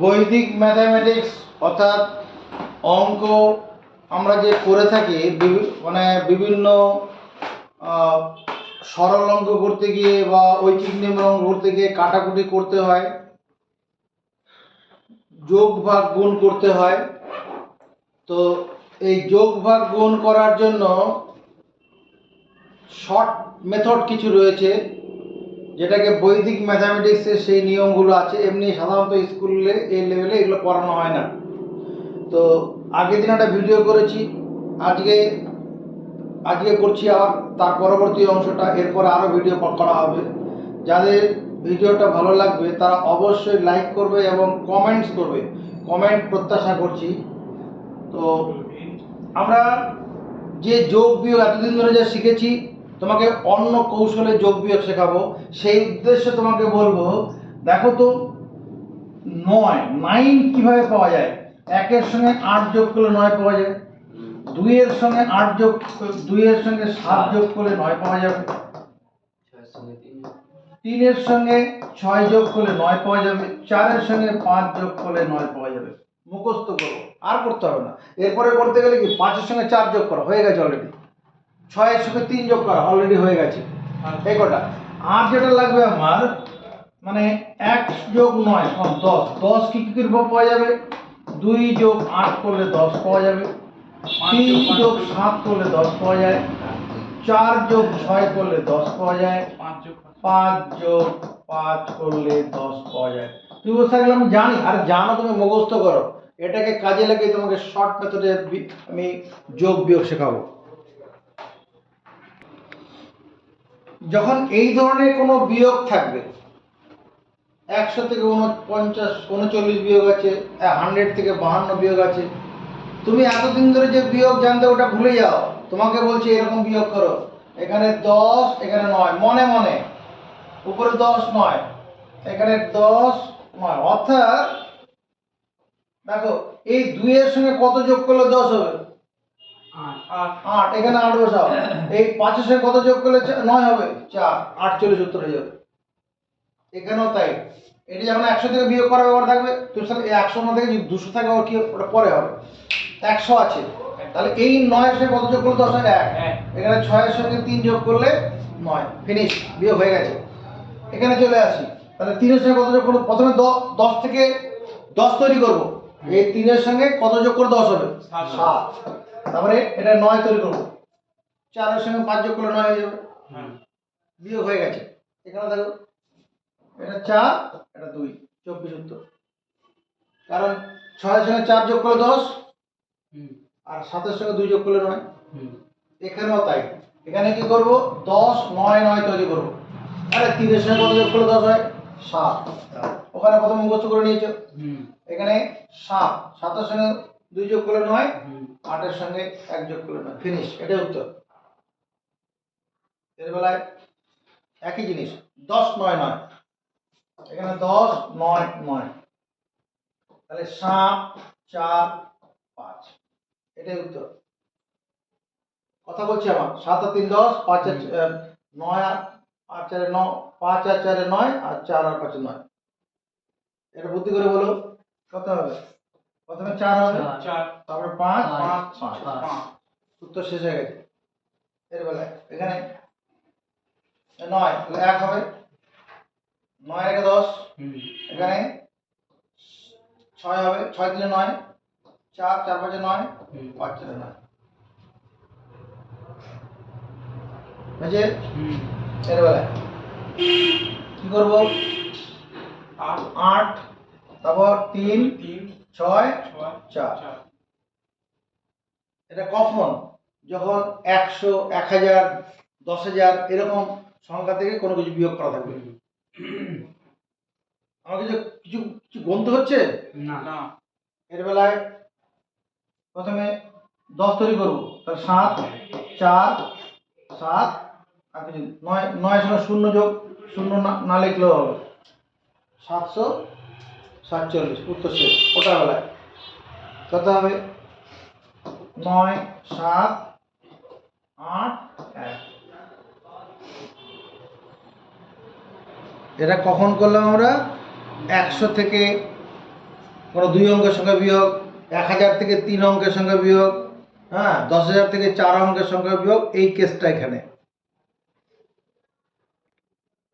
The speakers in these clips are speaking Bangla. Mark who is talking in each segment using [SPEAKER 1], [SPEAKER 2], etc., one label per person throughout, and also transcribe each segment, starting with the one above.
[SPEAKER 1] বৈদিক ম্যাথামেটিক্স অর্থাৎ অঙ্ক আমরা যে করে থাকি মানে বিভিন্ন সরল অঙ্ক করতে গিয়ে বা ঐকিক নিয়মের অঙ্ক করতে গিয়ে কাটাকুটি করতে হয়, যোগ ভাগ গুণ করতে হয়। তো এই যোগ ভাগ গুণ করার জন্য শর্ট মেথড কিছু রয়েছে, যেটাকে বৈদিক ম্যাথামেটিক্সের সেই নিয়মগুলো আছে। এমনি সাধারণত স্কুলে এই লেভেলে এগুলো পড়ানো হয় না। তো আগের দিন একটা ভিডিও করেছি, আজকে করছি আবার তার পরবর্তী অংশটা, এরপরে আরও ভিডিও করা হবে। যাদের ভিডিওটা ভালো লাগবে তারা অবশ্যই লাইক করবে এবং কমেন্টস করবে, কমেন্ট প্রত্যাশা করছি। তো আমরা যে যোগ বিয়োগ এতদিন ধরে যা শিখেছি, তোমাকে অন্য কৌশলে যোগ বিয়োগ শেখাবো। সেই উদ্দেশ্যে তোমাকে বলবো, দেখো তো 9 কিভাবে পাওয়া যায়। 1-এর সঙ্গে 8 যোগ করলে 9 পাওয়া যায়। 2-এর সঙ্গে 2-এর সঙ্গে 7 যোগ করলে 9 পাওয়া যাবে। 3-এর সঙ্গে 6 যোগ করলে 9 পাওয়া যাবে। 4-এর সঙ্গে 5 যোগ করলে 9 পাওয়া যাবে। মুখস্থ করো, আর করতে হবে না। এরপরে করতে গেলে কি 5-এর সঙ্গে 4 যোগ করা হয়ে গেছে অলরেডি, 6-এর সঙ্গে 3 যোগ করা অলরেডি হয়ে গেছে। এই কটা। আর যেটা লাগবে আমার, মানে 1 যোগ 9 সমান 10। 10 কি পাওয়া যাবে? 2 যোগ 8 করলে 10 পাওয়া যাবে। 3 যোগ 7 করলে 10 পাওয়া যায়। 4 যোগ 6 করলে 10 পাওয়া যায়। 5 যোগ 5 করলে 10 পাওয়া যায়। তুমি বলতে থাকলে আমি জানি, আর জানো, তুমি মুখস্থ করো। এটাকে কাজে লাগিয়ে তোমাকে শর্ট মেথডে আমি যোগ বিয়োগ শেখাবো। যখন এই ধরনের কোনো বিয়োগ থাকবে, 100 থেকে 39 বিয়োগ আছে, 100 থেকে 52 বিয়োগ আছে, তুমি এতদিন ধরে যে বিয়োগ জানতে ওটা ভুলে যাও। তোমাকে বলছি এরকম বিয়োগ করো, এখানে 10, এখানে 9, মনে মনে উপরে 10 9, এখানে 10 9, অর্থাৎ দেখো এই 2-এর সঙ্গে কত যোগ করলে 10 হবে? 8। এখানে 8 বসাও। এই 5-এর সঙ্গে কত যোগ করলে 9 হবে? 4। 48 উত্তর হয়ে যাবে। এখানেও তাই। এটি যখন 100 থেকে বিয়োগ করার ব্যাপার থাকবে, তো তাহলে 100 না থেকে যদি 200 থাকে, ওর কি ওটা পরে হবে। 100 আছে, তাহলে এই 9-এর সঙ্গে কত যোগ করলে 10 হয়? 1। এখানে 6-এর সঙ্গে 3 যোগ করলে 9, ফিনিশ, বিয়োগ হয়ে গেছে। এখানে চলে আসি, তাহলে 3-এর সঙ্গে কত যোগ করব? প্রথমে 10 থেকে 10 তৈরি করব। এই 3-এর সঙ্গে কত যোগ করে 10 হবে? 7। তারপরে এটা 9 তৈরি করব। 4-এর সঙ্গে 5 যোগ করলে 9 হয়ে যাবে। বিয়োগ হয়ে গেছে। এখানে দেখো, এটা 4, এটা 2, 24 উত্তর। কারণ 6-এর সঙ্গে 4 যোগ করলে 10, আর 7-এর সঙ্গে 2 যোগ করলে 9। এখানেও তাই। এখানে কি করব? 10 9 9 তৈরি করব। আরে 3-এর সঙ্গে কত যোগ করলে 10 হয়? 7। ওখানে প্রথম মুখস্থ করে নিয়েছো। এখানে 7, 7-এর সঙ্গে 2 যোগ করলে 9, 8-এর সঙ্গে 1 যোগ করলে 9, ফিনিশ। এটাই উত্তর। এর বেলায় একই জিনিস, 10 9 9, এখানে 10 9 9, তাহলে 7 4 5, এটাই উত্তর। কথা বলছি আমার, 7 আর 3 10, 5 আর 9 আর 8 4 9, 5 আর 4 9, আর 4 আর 5 9। এটা বুদ্ধি করে বলো কত হবে? প্রথমে 4 হবে, তারপরে 5 5 5, উত্তর শেষ হয়ে গেছে। এর বেলায় এখানে 9, তাহলে 1 হবে, 9 এর 10, এখানে 6 হবে, 6 3 9, 4 4 5 9, 5 4 9। বুঝে? এর বেলায় কি করব? 8, তারপর 3 6 4। এটা কখন? যখন 100 1000 10000 এরকম সংখ্যা থেকে কোনো কিছু বিয়োগ করা থাকবে। আমাকে যে কিছু কিছু গুনতে হচ্ছে না। এর বেলায় প্রথমে 10 তৈরি করব, তাহলে 7 4 7, আর কিছু 9 9 এর সঙ্গে 0 যোগ, 0 না লিখলেও হবে। 747, উত্তর শেষ। ওটা বেলায় কত হবে? 9 7 8 1। এটা কখন করলাম আমরা? 100 থেকে কোনো 2 অঙ্কের সংখ্যা বিয়োগ, 1000 থেকে 3 অঙ্কের সংখ্যা বিয়োগ, হ্যাঁ 10,000 থেকে 4 অঙ্কের সংখ্যা বিয়োগ, এই কেসটা এখানে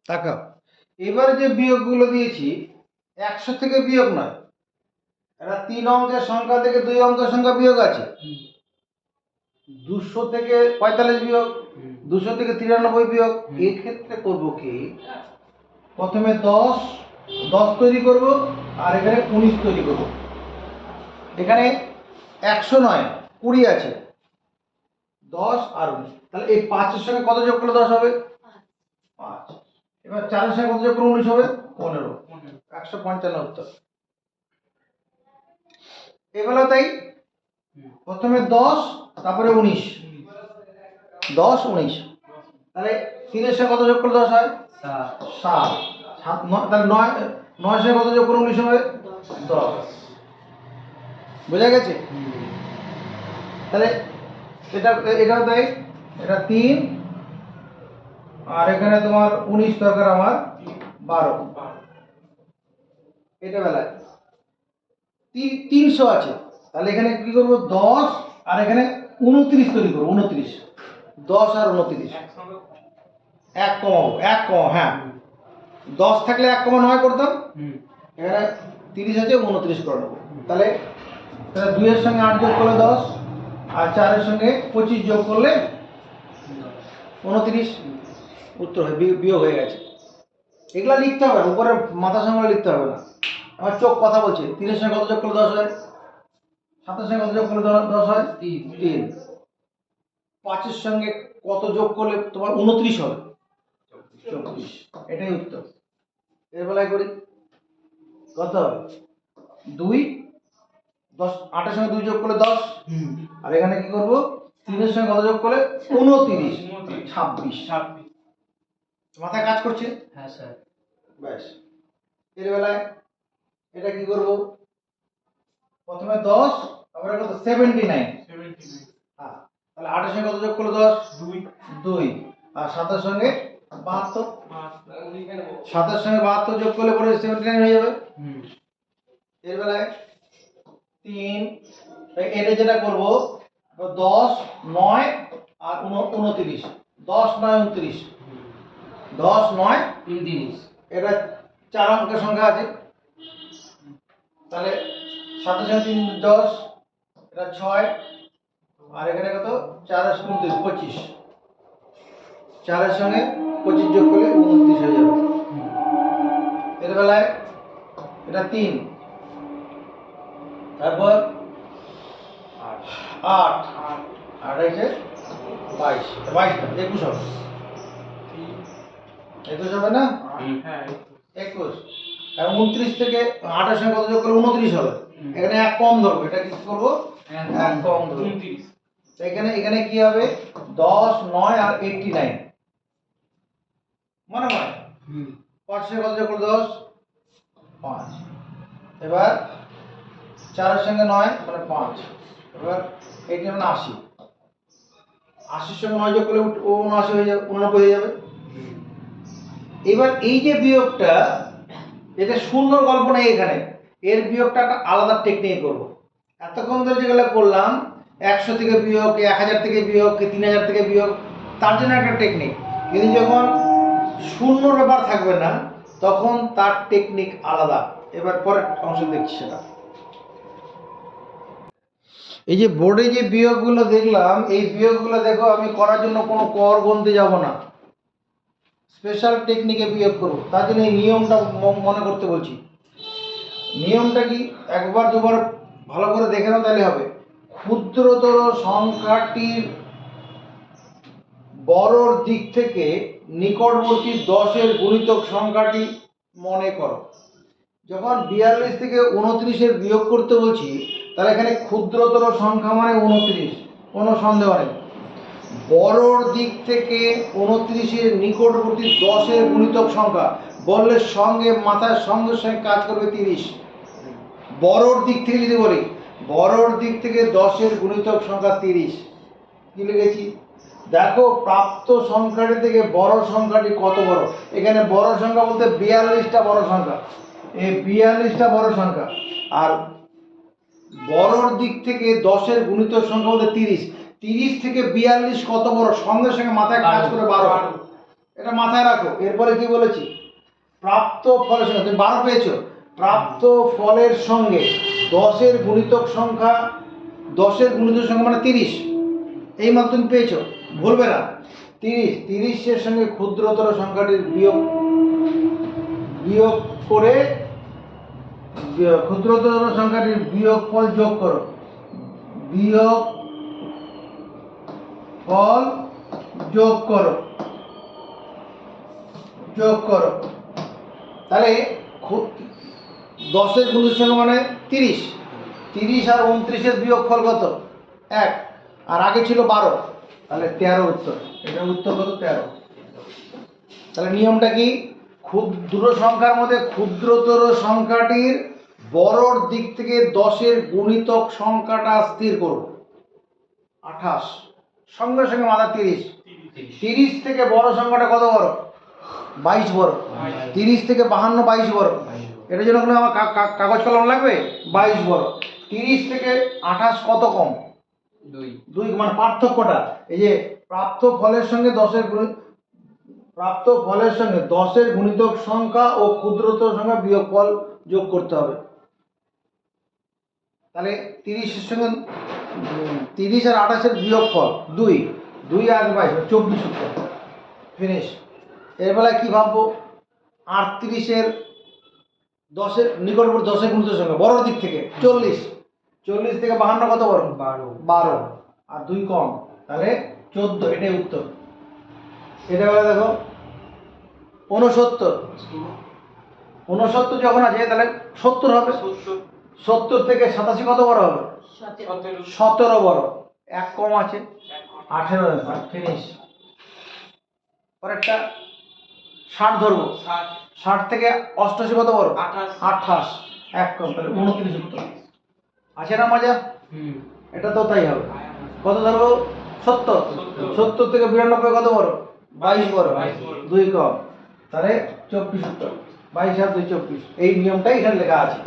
[SPEAKER 1] তাকাও। এবারে যে বিয়োগগুলো দিয়েছি 100 থেকে বিয়োগ নয়, এটা 3 অঙ্কের সংখ্যা থেকে 2 অঙ্কের সংখ্যা বিয়োগ আছে, 200 থেকে 45 বিয়োগ, 200 থেকে 93 বিয়োগ। এই ক্ষেত্রে করব কি, প্রথমে 10 তৈরি করব আর এখানে 19 তৈরি করব। এখানে 100 নয় 20 আছে, 10 আর 19, তাহলে এই 5 এর সঙ্গে কত যোগ করলে 10 হবে? 5। এবার 4 এর সঙ্গে কত যোগ করলে 19 হবে? 15। 155 উত্তর। এগুলো তাই, প্রথমে 10 তারপরে 19, 10 19, তাহলে 3 এর সঙ্গে কত যোগ করলে 10 হয়? 7। 7 তাহলে 9 এর সঙ্গে কত যোগ করলে 19 হবে? 10। বোঝা গেছে? তাহলে এটাও তাই, এটা 3 আর এখানে তোমার 19 দরকার আমার 12। এটা বেলায় 300 আছে, তাহলে এখানে কি করব, 10 আর এখানে 29 তৈরি করব। 29, 10 আর 29 এক কমাবো, এক কমা, হ্যাঁ 10 থাকলে 1,9 করতাম, এখানে 30 আছে 29 করে নেবো। তাহলে 2 এর সঙ্গে 8 যোগ করলে 10 আর 4 এর সঙ্গে 25 যোগ করলে 29, উত্তর বিয়োগ হয়ে গেছে। এগুলা লিখতে হবে, উপরে মাথা সঙ্গে লিখতে হবে না, আমার চোখ কথা বলছে। 3 এর সঙ্গে কত যোগ করলে 10 হয়? 7 এর সঙ্গে কত যোগ করলে 10 হয়? 3। 5 এর সঙ্গে কত যোগ করলে তোমার 29 হবে? 24। এটাই উত্তর। এর বেলায় করি, কত হবে? 2, 10, 8 এর সঙ্গে 2 যোগ করলে 10, আর এখানে কি করব, 3 এর সঙ্গে কত যোগ করলে 29, 26। মাথায় কাজ করছে?
[SPEAKER 2] হ্যাঁ স্যার।
[SPEAKER 1] ব্যাস। এর বেলায় এটা কি করব, প্রথমে 10 তারপরে কত 79, হ্যাঁ তাহলে 8 এর সঙ্গে কত যোগ করলে 10? 2 আর 7 এর সঙ্গে 72, 7 এর সঙ্গে 72 যোগ করলে পরে 79 হয়ে যাবে। এর বেলায় 3, এটা যেটা করব 10 9 আর 29, 10 9 29, 10 9
[SPEAKER 2] 29,
[SPEAKER 1] এটা 4 অঙ্কের সংখ্যা আছে, তাহলে 7 এর সঙ্গে 3 10, এটা 6 আর এখানে কত 4 এর সঙ্গে 25, 4 এর সঙ্গে 25 যোগ করলে 29 হয়ে যাবে। এর বেলায় এটা 3, তারপর 8 আর হচ্ছে 22, 22 না 21 হবে, 21 হবে না?
[SPEAKER 2] হ্যাঁ
[SPEAKER 1] 21, কারণ 29 থেকে 8 এর সঙ্গে কত যোগ করলে 29 হবে, এখানে এক কম ধরবো, এটা কি করব, এক কম ধরবো। এখানে কি হবে, 10 9 আর 89, মনে হয় 5 এর কত যোগ করলে 10? 5। এবার 4 এর সঙ্গে 9 মানে 5, এবার 89 মানে 80, 80 এর সঙ্গে 9 যোগ করলে 79 হয়ে যাবে, 89 হয়ে যাবে। এবার এই যে বিয়োগটা, এটা শূন্য গল্প নেই এখানে, এর বিয়োগটা একটা আলাদা টেকনিক করব। এতক্ষণ ধরে যেগুলো করলাম 100 থেকে বিয়োগ, 1000 থেকে বিয়োগ, 3000 থেকে বিয়োগ, তার জন্য একটা টেকনিক, কিন্তু যখন শূন্য ব্যাপার থাকবে না তখন তার টেকনিক আলাদা। এবার পরের অংশ দেখছি সেটা। এই যে বোর্ডে যে বিয়োগগুলো দেখলাম, এই বিয়োগগুলো দেখো আমি করার জন্য কোনো কর গুনতে যাব না, স্পেশাল টেকনিকে বিয়োগ করব, তার জন্য এই নিয়মটা মনে করতে বলছি। নিয়মটা কি, একবার দুবার ভালো করে দেখে নাও তাহলে হবে। ক্ষুদ্রতর সংখ্যাটির বড়র দিক থেকে নিকটবর্তী 10 এর গুণিতক সংখ্যাটি মনে করো। যখন 42 থেকে 29 এর বিয়োগ করতে বলছি, তাহলে এখানে ক্ষুদ্রতর সংখ্যা মানে 29, কোনো সন্দেহ নেই। বড়র দিক থেকে 29 এর নিকটবর্তী 10 এর গুণিতক সংখ্যা বললে সঙ্গে মাথায় সঙ্গে সঙ্গে কাজ করবে 30। বড়র দিক থেকে যদি বলি, বড়র দিক থেকে 10 এর গুণিতক সংখ্যা 30, কি লিখেছি দেখো, প্রাপ্ত সংখ্যাটি থেকে বড় সংখ্যাটি কত বড়। এখানে বড় সংখ্যা বলতে 42টা বড় সংখ্যা, এই 42টা বড় সংখ্যা, আর বড়র দিক থেকে 10-এর গুণিতক সংখ্যা বলতে 30। 30 থেকে 42 কত বড়? সঙ্গে সঙ্গে মাথায় কাজ করে 12। এটা মাথায় রাখো। এরপরে কি বলেছি? প্রাপ্ত ফলের সঙ্গে, তুমি 12 পেয়েছো, প্রাপ্ত ফলের সঙ্গে 10-এর গুণিতক সংখ্যা, 10-এর গুণিতক সংখ্যা মানে 30, এই মাত্র তুমি পেয়েছো, ভুলবে না। 30-এর সঙ্গে ক্ষুদ্রতর সংখ্যাটির বিয়োগ করে ক্ষুদ্রতর সংখ্যাটির বিয়োগফল যোগ করো। বিয়োগফল যোগ করো। তাহলে 10-এর গুণিতক সংখ্যা মানে 30। 30 আর 29-এর বিয়োগফল কত? 1, আর আগে ছিল 12, তাহলে 13 উত্তর। এটার উত্তর কত? 13। তাহলে নিয়মটা কি? ক্ষুদ্র সংখ্যার মধ্যে ক্ষুদ্রতর সংখ্যাটির বড়র দিক থেকে 10-এর গুণিতক সংখ্যাটা স্থির করব। 28, সঙ্গে সঙ্গে মাথা 30। 30 থেকে বড় সংখ্যাটা কত বড়? 22 বড়। 30 থেকে 52, 22 বড়। এটার জন্য কোনো আমার কাগজ কলম লাগবে? 22 বড়। 30 থেকে 28 কত কম? 2। মানে পার্থক্যটা, এই যে প্রাপ্ত ফলের সঙ্গে 10-এর গুণিতক সংখ্যা ও ক্ষুদ্রতর সংখ্যা বিয়োগফল যোগ করতে হবে। তাহলে 30-এর সঙ্গে 30 আর 28-এর বিয়োগফল 2, 2 আর 22, 24 উত্তর। ফিনিশ। এর বেলায় কি ভাববো? 38-এর 10-এর নিকটবর্তী 10-এর গুণিতক সংখ্যা বড়র দিক থেকে 40। 40 থেকে 52 কত বড়? 12, আর 2 কম, তাহলে 14। এটাই উত্তর। এটা বেলা দেখো 69 যখন আছে তাহলে 70 হবে। 70 থেকে 87 কত বড় হবে? 17 বড়, 1 কম আছে, 18। ফিনিশ। পরেরটা 60 ধরবো। 60 থেকে 88 কত বড়? 28, 1 কম, তাহলে 29 উত্তর। আছে না মজা? এটা তো তাই হবে। কত ধরবো? 70। 70 থেকে 92 কত বড়? 22 বড়, 2 কম, তাহলে 24 উত্তর। 22 আর 2 24। এই নিয়মটাই এখানে লেখা আছে।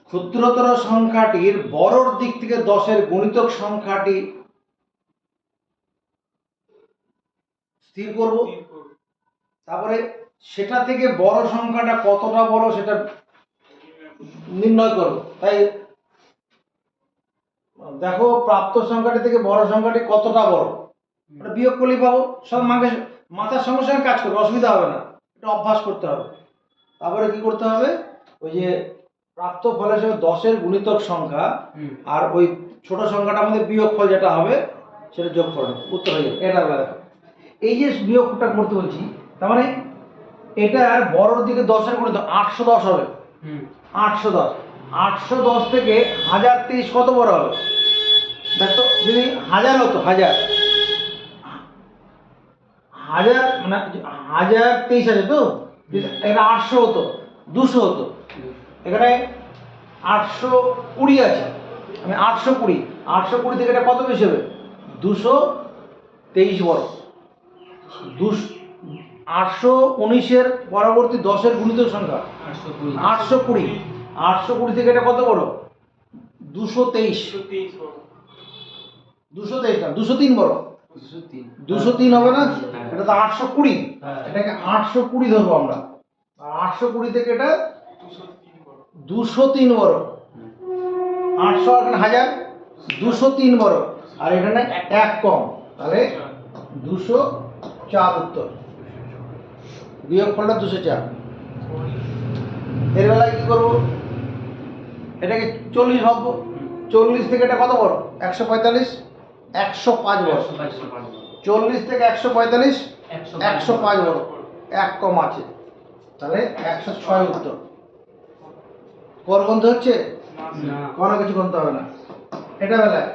[SPEAKER 1] ক্ষুদ্রতর সংখ্যাটির বড়র দিক থেকে 10-এর গুণিতক সংখ্যাটি স্থির করব। তারপরে সেটা থেকে বড় সংখ্যাটা কতটা বড় সেটা নির্ণয় করব। তাই দেখো প্রাপ্ত সংখ্যাটি থেকে বড় সংখ্যাটি কতটা বড়, এটা বিয়োগ করলেই পাবো। সব মাথার সঙ্গে সঙ্গে কাজ করবে, অসুবিধা হবে না, এটা অভ্যাস করতে হবে। তারপরে কি করতে হবে? ওই যে প্রাপ্ত ফলের সঙ্গে 10-এর গুণিতক সংখ্যা আর ওই ছোট সংখ্যাটার মধ্যে বিয়োগফল যেটা হবে সেটা যোগ করবে, উত্তর হয়ে যাবে। এটা দেখো, এই যে বিয়োগটা করতে বলছি, তার মানে এটার বড়র দিকে 10-এর গুণিতক 810 হবে। 810, 810 থেকে 1023 কত বড় হবে? দেখো যদি 1000 হতো, 1000 মানে 1023 আছে তো, এটা 800 হতো, 200 হতো, এখানে 820 আছে, আমি 820 থেকে এটা কত বেশি হবে? 223 বড়। 819-এর পরবর্তী 10-এর গুণিতক সংখ্যা 820 থেকে এটা কত বড়? 223 না, 203 বড়। 203 হবে না? এটা তো 820, এটাকে 820 ধরবো আমরা। আর 820 থেকে এটা 203 বড়। 800 আর 1000, 203 বড়, আর এখানে 1 কম, তাহলে 204 উত্তর। বিয়োগফলটা 204। এর বেলায় কি করবো? এটাকে 40 ভাববো। 40 থেকে এটা কত বড়? 145, 105 বড়। 40 থেকে 145, 105 বড়, 1 কম আছে, তাহলে 106 উত্তর। কর গন্থ হচ্ছে? কোনো কিছু গন্থ হবে না। এটা বেলায়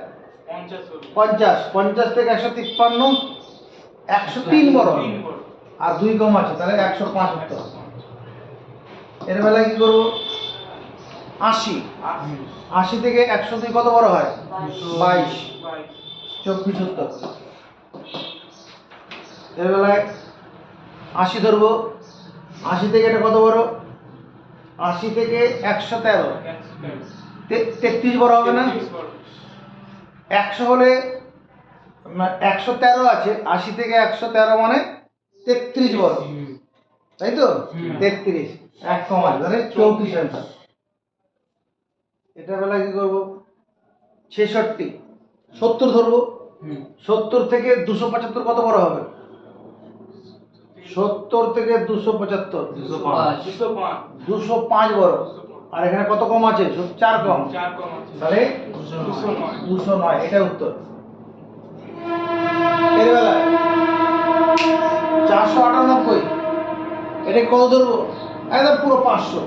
[SPEAKER 1] 50 থেকে 153, 103 বড়, আর 2 কম আছে, তাহলে 105 উত্তর। এর বেলায় কি করবো? 80 থেকে 102 কত বড় হয়? 22, 24 উত্তর। এর বেলায় 80 ধরবো। 80 থেকে এটা কত বড়? 80 থেকে 113, 33 বড় হবে না? 100 হলে 113 আছে, 80 থেকে 113 মানে 33 বড়, তাই তো? 33, এক কম আছে, তাহলে 34 অ্যান্সার। এটা বেলা কি করবো? 66, 70 ধরবো। 70 থেকে 275 কত বড় হবে? 70 থেকে 275, 205 বড়। আর এখানে কত কম আছে? 4 কম, তাহলে 209। এটা উত্তর। এর বেলায় 498, এটা কত ধরবো? একদম পুরো 500,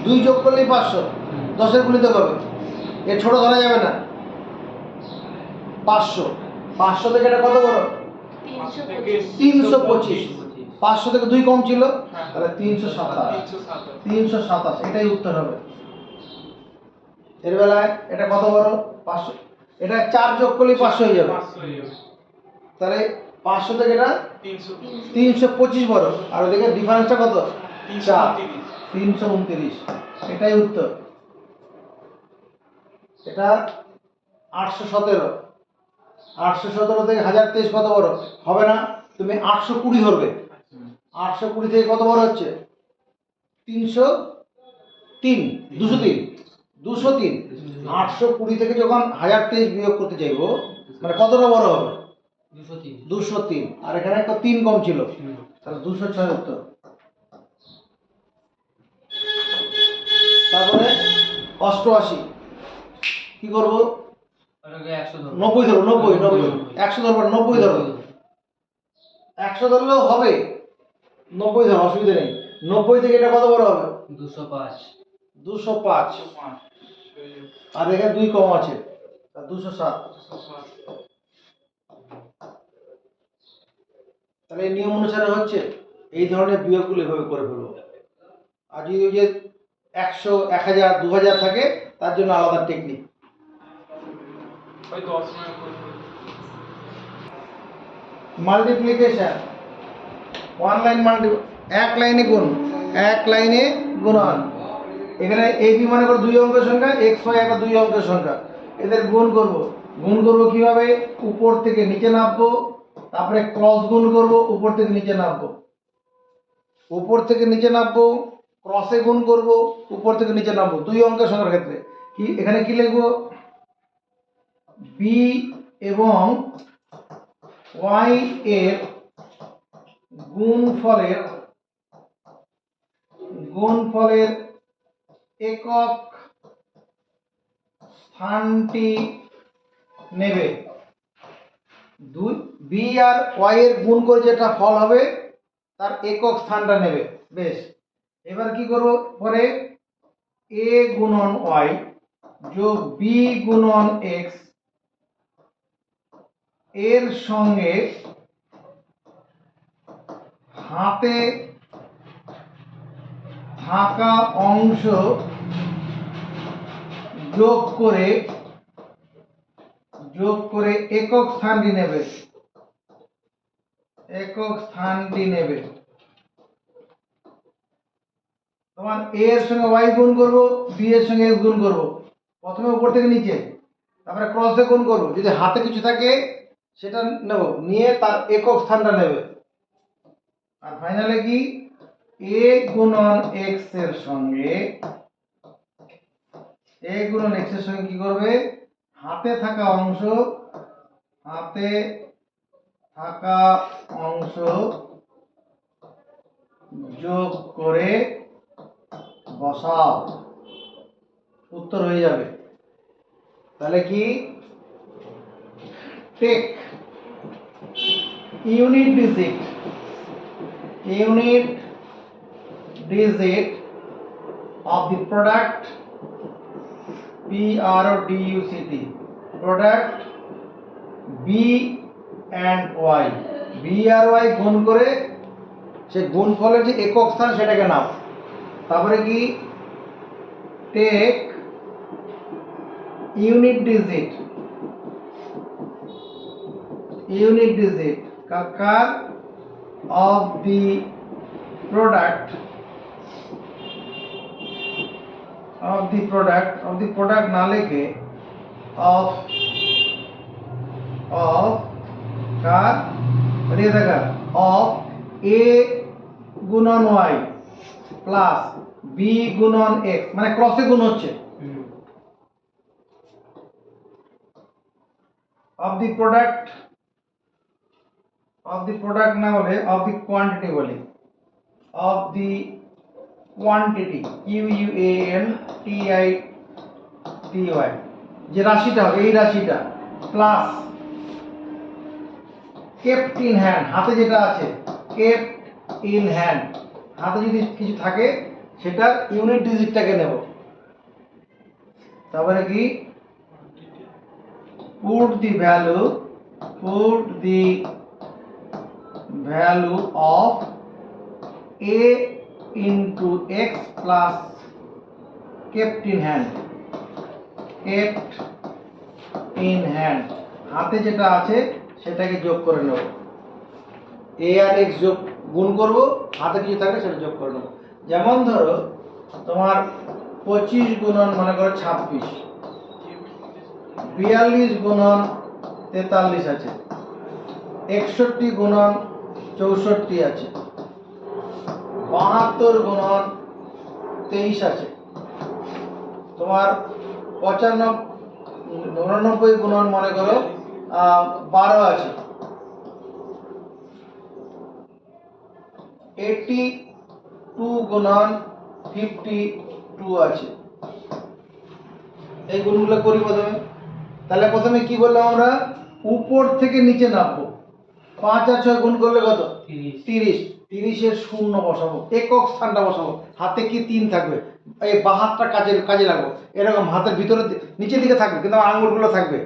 [SPEAKER 1] 2 যোগ করলেই 500, 10-এর গুণিত হবে, এর ছোট ধরা যাবে না। 500, 500 থেকে এটা কত বড়? 325, 500 থেকে 2 কম ছিল, তাহলে 327, এটাই উত্তর হবে। এর বেলায় এটা কত বড়? 500, এটা 4 যোগ করলেই 500 হয়ে যাবে, তাহলে 500 থেকে এটা 325 বড়, আর ওদিকে ডিফারেন্সটা কত? 4, 329, এটাই উত্তর। এটা 817, 817 থেকে 1023 কত বড় হবে না? তুমি 820 ধরবে, 820 থেকে কত বড় হচ্ছে? 303, 203, 203। 820 থেকে যখন 1023 বিয়োগ করতে চাইবো, মানে কতটা বড় হবে? 203, আর এখানে একটা 3 কম ছিল, তাহলে 206 উত্তর। তারপরে 88, কি করবো? 90 ধরো, 90, 100 ধরবো, 90 ধরো, 100 ধরলেও হবে, 90 ধরো, অসুবিধা নেই। 90 থেকে এটা কত বড় হবে? 205, আর এখানে 2 কম আছে, 207। তাহলে এই নিয়ম অনুসারে হচ্ছে, এই ধরনের বিয়োগগুলো এভাবে করে ফেলবো। আর যদি ওই যে 100, 1000, 2000 থাকে, তার জন্য আলাদা টেকনিক। মাল্টিপ্লিকেশন, ওয়ান লাইন এক লাইনে গুণ, এক লাইনে গুণন। এখানে ab মানে করো 2 অঙ্কের সংখ্যা, xy একটা 2 অঙ্কের সংখ্যা, এদের গুণ করব। গুণ করব কিভাবে? উপর থেকে নিচে নামবো, তারপরে ক্রস গুণ করব, উপর থেকে নিচে নামবো, উপর থেকে নিচে নামবো, ক্রসে গুণ করব, উপর থেকে নিচে নামবো, 2 অঙ্কের সংখ্যার ক্ষেত্রে। কি এখানে কি লিখবো? b এবং y এর গুণফলের একক স্থানটি নেবে। বি আর ওয়াই এর গুণ করে যেটা ফল হবে, তার একক স্থানটা নেবে। বেশ, এবার কি করব? পরে এ গুণন ওয়াই যোগ বি গুণন এক্স এর সঙ্গে হাতে থাকা অংশ যোগ করে একক স্থানটি নেবে, তোমার a এর সঙ্গে y গুণ করব, b এর সঙ্গে x গুণ করব, প্রথমে উপর থেকে নিচে, তারপরে ক্রস দিয়ে গুণ করব, যদি হাতে কিছু থাকে সেটা নেব, নিয়ে তার একক স্থানটা নেবে। আর ফাইনালে কি? a গুণন x এর সঙ্গে কি করবে? হাতে থাকা অংশ যোগ করে বসাও, উত্তর হয়ে যাবে। তাহলে কি? Take unit digit of the product product b and y, b আর y গুণ করে সেই গুণফলের যে একক স্থান সেটাকে নাও। তারপরে কি? টেক ইউনিট ডিজিট কার of the product of the product না লিখে of কার দিয়ে দেখা of a গুণন y প্লাস b গুণন x, মানে ক্রসে গুণ হচ্ছে। of the product না বলে of the quantity বলি, of the quantity quantity যে রাশিটা হবে এই রাশিটা প্লাস kept in hand, হাতে যেটা আছে kept in hand, হাতে যদি কিছু থাকে সেটা ইউনিট ডিজিটটাকে নেব। তারপরে কি put the value of a into x plus kept in hand, হাতে যেটা আছে সেটাকে যোগ করে নেব। a আর x যোগ গুণ করব, হাতে কিছু থাকলে সেটা যোগ করে নেব। যেমন ধরো তোমার 25 গুণন মনে করো 26, 42 গুণন 43 আছে, 61 গুণন 64 আছে, 72 গুণন 23 আছে, তোমার 99 গুণন মনে করো 12 আছে, 82 গুণন 52 আছে। এই গুণগুলো করি প্রথমে। তাহলে প্রথমে কি বললাম আমরা, উপর থেকে নিচে নামবো। 5 আর 6 গুণ করলে কত? 30। 30 এর শূন্য বসাবো, একক স্থানটা বসাবো। হাতে কি 3 থাকবে, এই বাঁ হাতটা কাজে লাগবো। এরকম হাতের ভিতরে নিচের দিকে থাকবে কিন্তু আঙুলগুলো থাকবে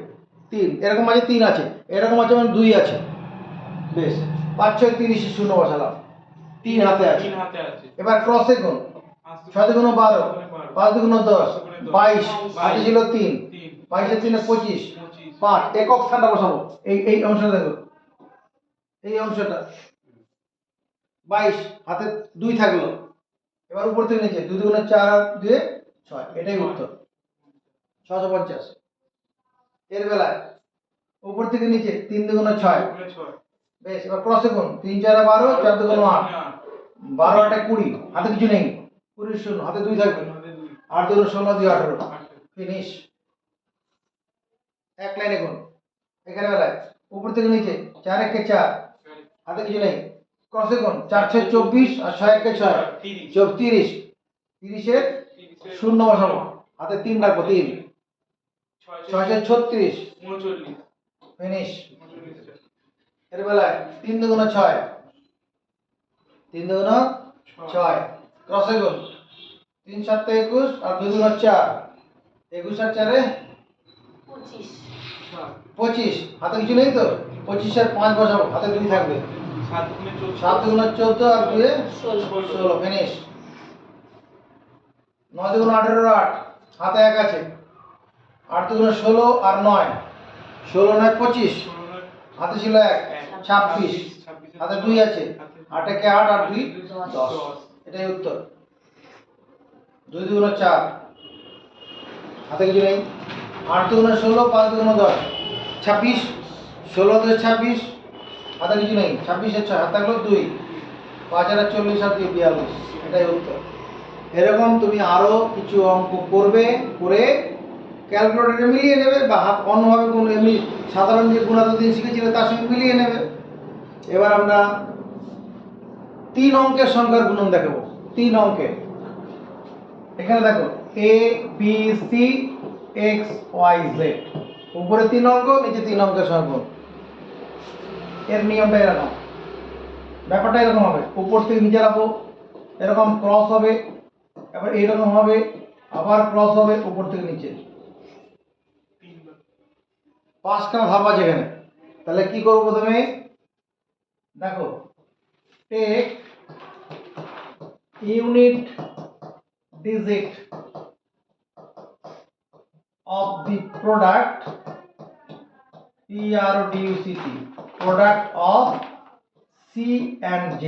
[SPEAKER 1] 3, এরকম মাঝে 3 আছে, এরকম আছে মানে 2 আছে। বেশ, 5 6 30 এর শূন্য বসালাম, 3 হাতে আছে। এবার ক্রসে গুণ, 6 গুণ 12, 5 গুণ 10, 22, হাতে ছিল 3, 22 এর 3 এ 25, 5 একক স্থানটা বসাবো। এই অংশটা দেখো, এই অংশটা 22, হাতে 2 থাকলো। এবার উপর থেকে নিচে 2 গুণ 4 আর 2 6, এটাই উত্তর 650। এর বেলায় উপর থেকে নিচে 3 গুণ 6, বেশ। এবার ক্রসে গুণ, 3 4 12, 4 গুণ 8, 12 8 20, হাতে কিছু নেই, 20 শূন্য, হাতে 2 থাকবে, 8 2 16 2 18, ফিনিশ। এক লাইনে গুণ। এখানে বেলায় উপর থেকে নিচে 4 1 4, হাতে কিছু নেই, ক্রসে গুণ, 4 6 24 আর 6 1 6, 30, 30 এর শূন্য বসাবো, হাতে 3 রাখবো, 3 6 36, ফিনিশ। এর বেলায় 3 গুণ 6, 3 গুণ 6, ক্রসে গুণ, 3 7 21 আর 2 গুণ 4, 21 আর 4 25, হাতে কিছু নেই তো, 25 আর 5 বসাবো, হাতে 2 থাকবে, 7 গুণ 14 আর 2 16, ফিনিশ। 9 গুণ 18 8, হাতে 1 আছে, 8 গুণ 16 আর 9, 16 9 25, হাতে ছিল 1, 26, হাতে 2 আছে, 8 একে 8 আর 2 10, এটাই উত্তর। 2 গুণ 4, হাতে কিছু নেই, 8 গুণ 16, 5 গুণ 10, 26, 16 2 26, হাতে কিছু নেই, 26 এর 6, হাতে থাকলো 2, 5 আর 40 আর 2 42, এটাই উত্তর। এরকম তুমি আরো কিছু অঙ্ক করবে, করে ক্যালকুলেটরে মিলিয়ে নেবে বা হাত অন্যভাবে কোনো এমনি সাধারণ যে গুণাত্মক দিন শিখেছিলে তার সঙ্গে মিলিয়ে নেবে। এবার আমরা 3 অঙ্কের সংখ্যার গুণন দেখাবো। 3 অঙ্কের, এখানে দেখো a b c x y z, উপরে 3 অঙ্ক, নিচে 3 অঙ্কের সংখ্যা। এর নিয়মটা এরকম, ব্যাপারটা এরকম হবে, উপর থেকে নিচে রাখবো, এরকম ক্রস হবে, এবার এইরকম হবে, আবার ক্রস হবে, উপর থেকে নিচে, 5খানা ধাপ আছে এখানে। তাহলে কি করবো প্রথমে দেখো, take unit digit of the product product of C and Z,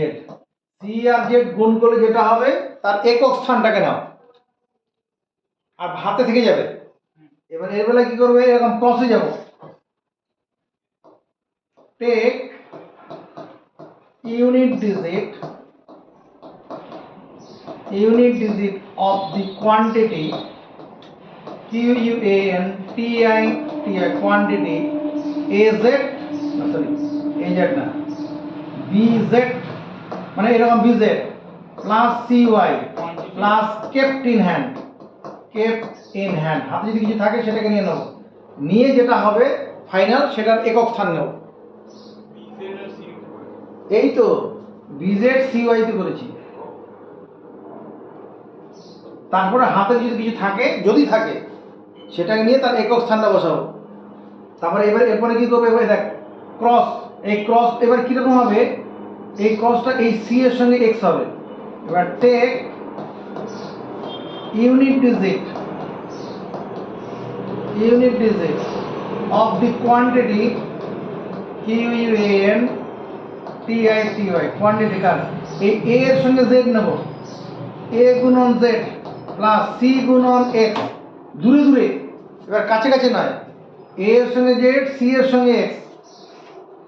[SPEAKER 1] C আর Z গুণ করলে যেটা হবে তার একক স্থানটাকে নাও। আর হাতে থেকে যাবে। এবার এর বেলায় কি করবে, এরকম ক্রসে যাব, take unit digit of the quantity quantity quantity az না bz, মানে এরকম bz plus cy plus kept in hand হাতে যদি কিছু থাকে সেটাকে নিয়ে নেব, নিয়ে যেটা হবে ফাইনাল সেটার একক স্থান নেব। এই তো bz cy তে করেছি। তারপরে হাতে যদি কিছু থাকে, যদি থাকে সেটাকে নিয়ে তার একক স্থানটা বসাবো। তারপরে এরপরে কি করবো, এবারে দেখ ক্রস, এই ক্রস এবার কিরকম হবে, এই ক্রসটা এই সি এর সঙ্গে এক্স হবে। এবার take unit digit of the quantity quantity quantity কার, এই এ এর সঙ্গে জেড নেব, এ গুণন জেড প্লাস সি গুণন এক্স, দূরে দূরে, এবার কাছে কাছে নয়, এ এর সঙ্গে জেড সি এর সঙ্গে এক্স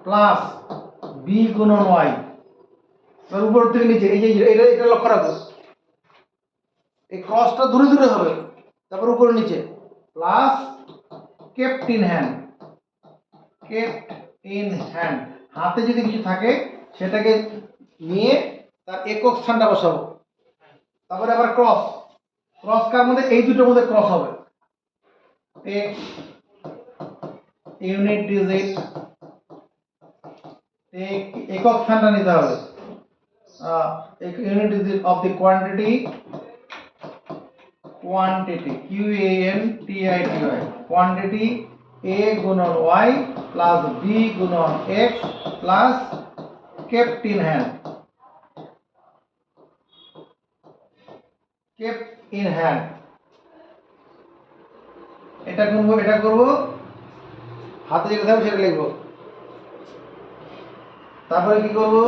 [SPEAKER 1] প্লাস বি গুণন ওয়াই। এবার উপর থেকে নিচে, এই যে এটা লক্ষ্য রাখো, এই ক্রসটা দূরে দূরে হবে, তারপর উপরে নিচে প্লাস কেপ্ট ইন হ্যান্ড হাতে যদি কিছু থাকে সেটাকে নিয়ে তার একক স্থানটা বসাবো। তারপরে আবার ক্রস কার মধ্যে, এই দুটোর মধ্যে ক্রস হবে, ইউনিট ডিজিট একক স্থানটা নিতে হবে, unit digit of the quantity quantity a গুণন y প্লাস b গুণন x plus kept in hand এটা করবো, হাতে যেটা থাকবে সেটা লিখবো। তারপরে কি করবো,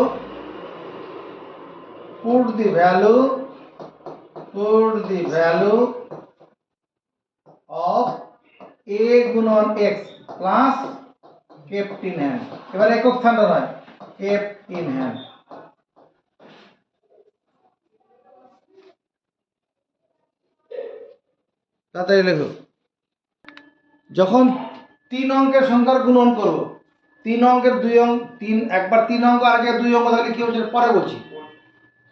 [SPEAKER 1] put the value of a গুণন x plus kept in hand, এবার একক স্থানটা নয়, কেপ্ট ইন হ্যান্ড। তাড়াতাড়ি লেখো। যখন 3 অঙ্কের সংখ্যার গুণন করব, 3 অঙ্কের 2 অঙ্ক, একবার 3 অঙ্ক আর আগে 2 অঙ্ক থাকলে কি হচ্ছে পরে বলছি।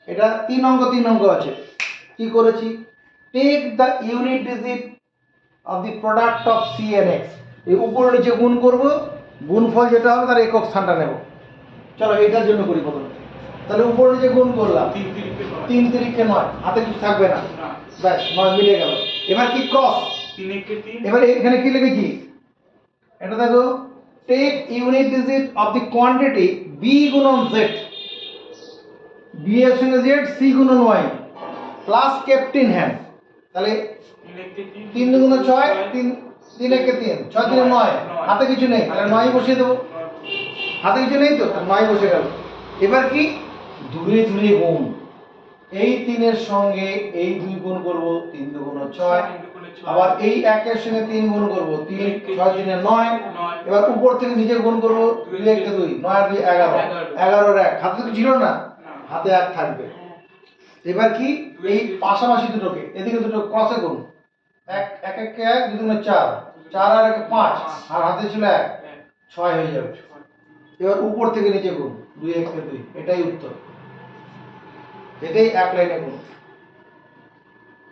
[SPEAKER 1] এটা 3 অঙ্ক আছে, কি করেছি, take the unit digit of the product of C and X, এই উপর নিচে গুণ করব, গুণফল যেটা হবে তার একক স্থানটা নেব। চলো এইটার জন্য করি প্রথমে, তাহলে উপর নিচে গুণ করলাম, 3 তিরিকে 9, হাতে কিছু থাকবে না, ব্যাস 9 মিলে গেল। এবার কি ক্রস, এবার এখানে কি লিখেছি, এটা দেখো, take unit digit of the quantity B গুণন জেড, বি এর সঙ্গে জেড সি গুণন Y plus kept in hand, তাহলে 3 দুগুণ 6, 3 একে 3, 6 3 9, হাতে কিছু নেই, তাহলে 9 বসিয়ে দেবো, হাতে কিছু নেই তো 9 বসে গেল। এবার কি দূরে দূরে গুণ, এই 3 এর সঙ্গে এই 2 গুণ করব, 3 দুগুণ 6, আবার এই 1 এর সঙ্গে 3 গুণ করব, 3 6 3 9, এবার উপর থেকে নিচে গুণ করব, 2 1 2, 9 আর 2 11, 11 এর 1, হাতে তো ছিল না, হাতে 1 থাকবে। এবার কি এই পাশাপাশি দুটোকে এদিকে দুটো ক্রসে গুণ, 1 1 1 2 2 4, 4 আর 1 5, আর হাতে ছিল 1, 6 হয়ে যাবে। এবার উপর থেকে নিচে গুণ, 2 1 2, এটাই উত্তর, এটাই এক লাইনে গুণ।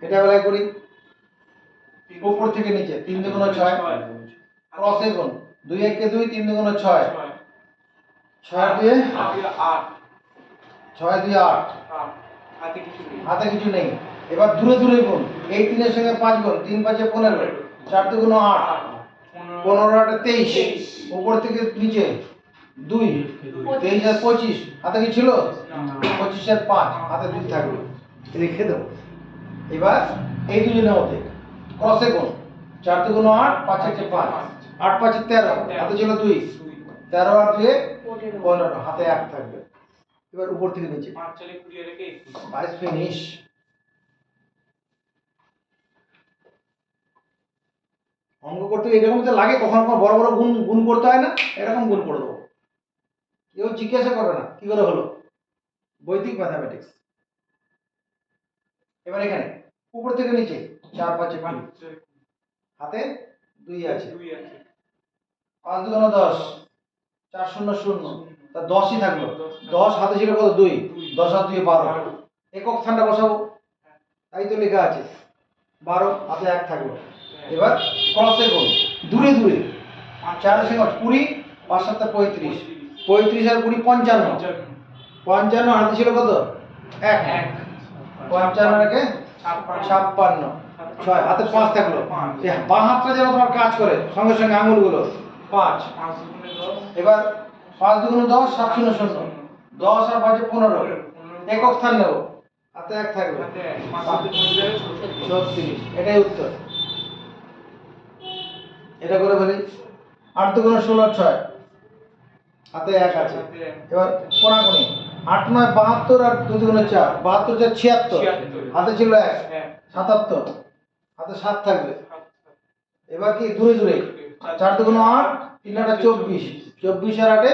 [SPEAKER 1] এটা বেলায় করি, উপর থেকে নিচে 3 দুগুণ 6, ক্রসে গুণ, 2 1 2, 3 দুগুণ 6, 6 2 8, 6 2 8, হাতে কিছু নেই। এবার দূরে দূরে গুণ, এই 3 এর সঙ্গে 5 গুণ, 3 5 15, 4 দুগুণ 8, 15 8 23, উপর থেকে নিচে 2, 23 আর 25, হাতে কি ছিল, 25 আর 5, হাতে 2 থাকবে, লিখে দাও। এবার এই দুজনের মধ্যে ক্রসে গুণ, 4 দুগুণ 8, 5 1 5, 8 5 13, হাতে ছিল 2, 13 আর 2 15, হাতে 1 থাকবে। এবার উপর থেকে নিচে 5 4 20 রেখে 22 ফিনিশ। অঙ্ক করতে এরকম যে লাগে, কখন কখন বড় বড় গুণ গুণ করতে হয় না, এরকম গুণ করে দেবো, কেউ জিজ্ঞাসা করবে না কি করে হলো। বৈদিক ম্যাথামেটিক্স। এবার এখানে উপর থেকে নিচে 4 5 20, হাতে 2 আছে, 5 2 10, 4 0 0, তা 10ই থাকলো। 10 হাতে ছিল কত? 2, 10 আর 2 12, একক স্থানটা বসাবো, তাই তো লেখা আছে 12, হাতে 1 থাকলো। এবার ক্রসে গুণ, দূরে দূরে 4 সঙ্গে 20, 5 7 35, 35 আর 20 55, 55 হাতে ছিল কত? 1, 55 একে 56, 6 হাতে 5 থাকলো। এই বাঁ হাতটা যেন তোমার কাজ করে সঙ্গে সঙ্গে আঙুলগুলো 5। এবার 5 2 10, 7 0 0, 10 আর 5 15, একক স্থান নেব, হাতে 1 থাকবে, 36। এটাই উত্তর। এটা করে ফেলি। 8 2 16 6, হাতে 1 আছে। এবার কোনাকুনি 8 9 72 আর 2 2 4, 72 4 76, হাতে ছিল 1, 77, হাতে 7 থাকবে। এবার কি দূরে দূরে 4 2 8, 3 8 24, 24 আর 8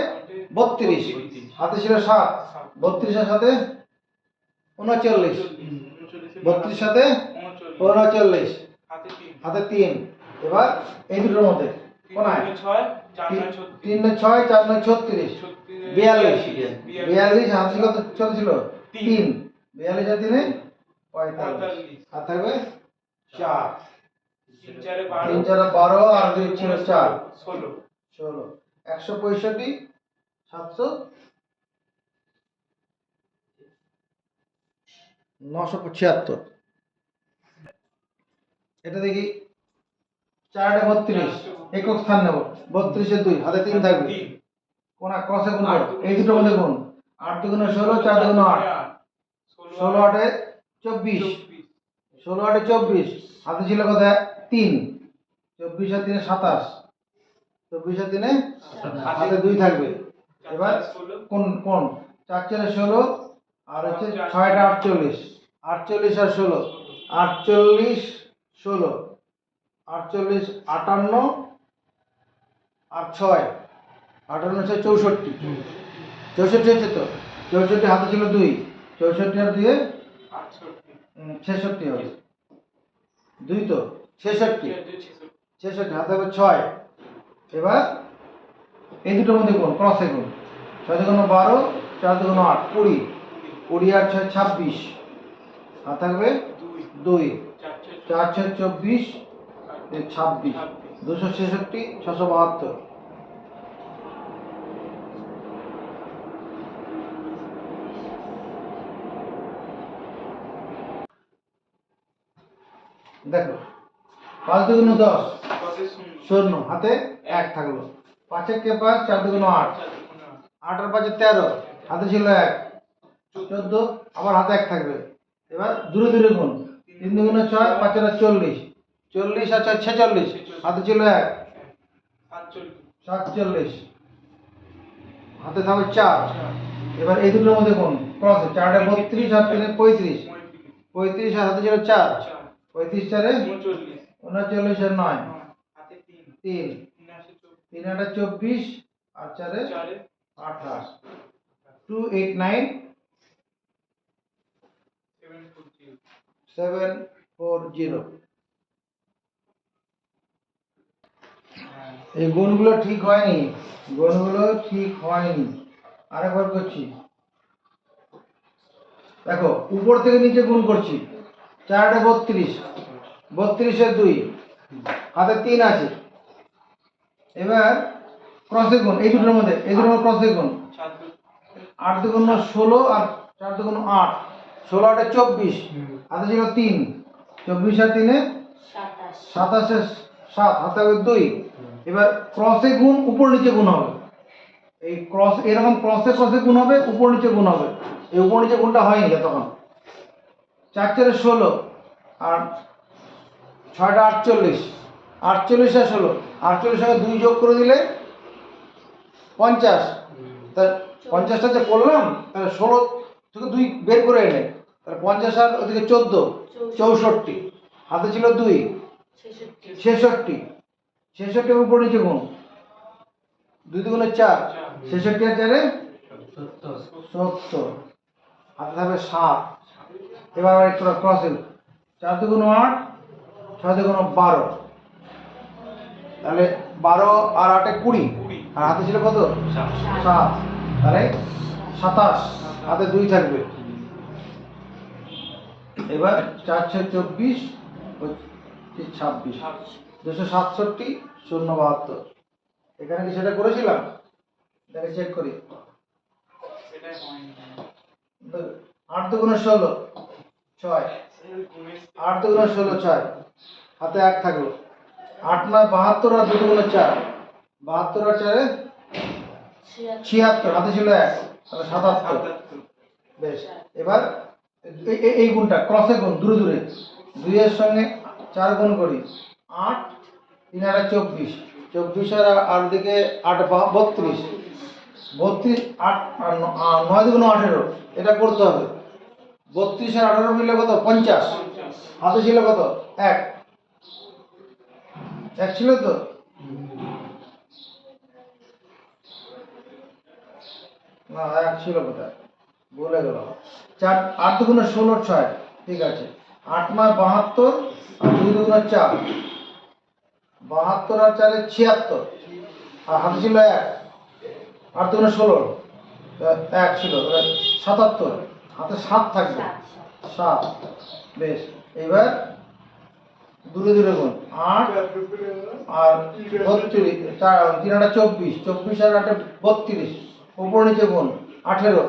[SPEAKER 1] 32, হাতে ছিল 7, 32 এর সাথে 39, 32 সাথে 39, হাতে 3। এবার এই দুটোর মধ্যে কোনায় 3 6 4 9 36, 42, 42 হাতে ছিল কত ছিল? 3, 42 আর 3 45, হাত থাকবে 4, 3 4 12 আর 2 ছিল 4 16, 165 700 975। এটা দেখি 4 32, একক স্থান নেব, 32 এর 2, হাতে 3 থাকবে, কোনা ক্রসে গুণ করো, এই দুটোর মধ্যে গুণ, 8 2 16, 4 2 8, 16 8 24, 16 8 24, হাতে ছিল কত? 3, 24 আর 3 27, 24 আর 3 হাতে 2 থাকবে। এবার কোন কোন 4 4 16 আর হচ্ছে 6 টা 48, 48 আর 16, 48 16, 48 58 আর 6, 58 6 64, 64 হচ্ছে তো, 64 হাতে ছিল 2, 64 আর 2 66 হবে, 2 তো 66, 66 হাতে হবে 6। এবার এই দুটোর মধ্যে কোন ক্রসে গুণ, 6 2 12, 4 2 8 20, 20 আর 6 26, হাতে থাকবে 2, 4 6 24, 26, 266 672। দেখো 5 2 10, 0, হাতে 1 থাকলো, 5 1 5, 4 2 8, 8 আর 5 13, হাতে ছিল 1, 14, আবার হাতে 1 থাকবে। এবার দূরে দূরে গুণ, 3 2 6, 5 আর 40, 40 আর 6 46, হাতে ছিল 1, 47, হাতে থাকবে 4। এবার এই দুটোর মধ্যে কোন ক্রসে 4 এ 32 আর 3 এ 35, 35 আর হাতে ছিল 4, 35 4 এ 39 আর 9, 3, 3 8 24 আর 4 এ 28, 289 740। এই গুণগুলো ঠিক হয়নি, গুণগুলো ঠিক হয়নি, আরেকবার করছি। দেখো উপর থেকে নিচে গুণ করছি, 4 এ 32, 32 এর 2, হাতে 3 আছে। এবার ক্রসে গুণ, এই দুটোর মধ্যে ক্রসে গুণ, 8 2 16 আর 4 2 8, 16 8 24, হাতে ছিল 3, 24 আর 3 27 7, হাতে হবে 2। এবার ক্রসে গুণ, উপর নিচে গুণ হবে, এই ক্রস এরকম ক্রসে ক্রসে গুণ হবে, উপর নিচে গুণ হবে, এই উপর নিচে গুণটা হয়নি তখন। 4 4 16 আর 6 টা 48, 48 আর 16, 48 সঙ্গে 2 যোগ করে দিলে 50, তা 50টা যে করলাম, তাহলে 16 থেকে 2 বের করে এনে, তাহলে 50 আর ওদিকে 14 64, হাতে ছিল 2 66, 66 উপর নিচে গুণ, 2 দুগুণে 4, 66 আর 4 70, হাতে থাকবে 7। এবার একটু ক্রসিং, 4 দুগুণ 8, 6 দুগুণ 12, তাহলে 12 আর 8 এ 20, আর হাতে ছিল কত 7, তাহলে 27, হাতে 2 থাকবে। এবার 4 6 24, 26, 267, 072। এখানে কি সেটা করেছিলাম? দেখে চেক করি। 8 দুগুণে 16, 6, 8 দুগুণে 16 6, হাতে 1 থাকলো। 8 9 72 আর 2 দুগুণে 4, 72 আর 4 76, হাতে ছিল 1, তাহলে 77। বেশ, এবার এই গুণটা ক্রসে গুণ, দূরে দূরে 2 এর সঙ্গে 4 গুণ করি, 8 3 আর 24, 24 আর দিকে 8 32, 32 8 আর 9 দুগুণ 18, এটা করতে হবে। 32 আর 18 মিলে কত 50, হাতে ছিল কত 1, 1 ছিল তো। না 1 ছিল কোথায়, ভুলে গেল। 4 8 দুগুণে 16 6, ঠিক আছে। 8 9 72 আর 2 দুগুণে 4, 72 আর 4 76, আর হাতে ছিল 1, 8 দুগুণে 16, 1 ছিল, 77, হাতে 7 থাকবে, 7। বেশ, এবার দূরে দূরে গুণ, 8 আর 32, 3 আর 24, 24 আর 8 32, উপর নিচে গুণ, 18,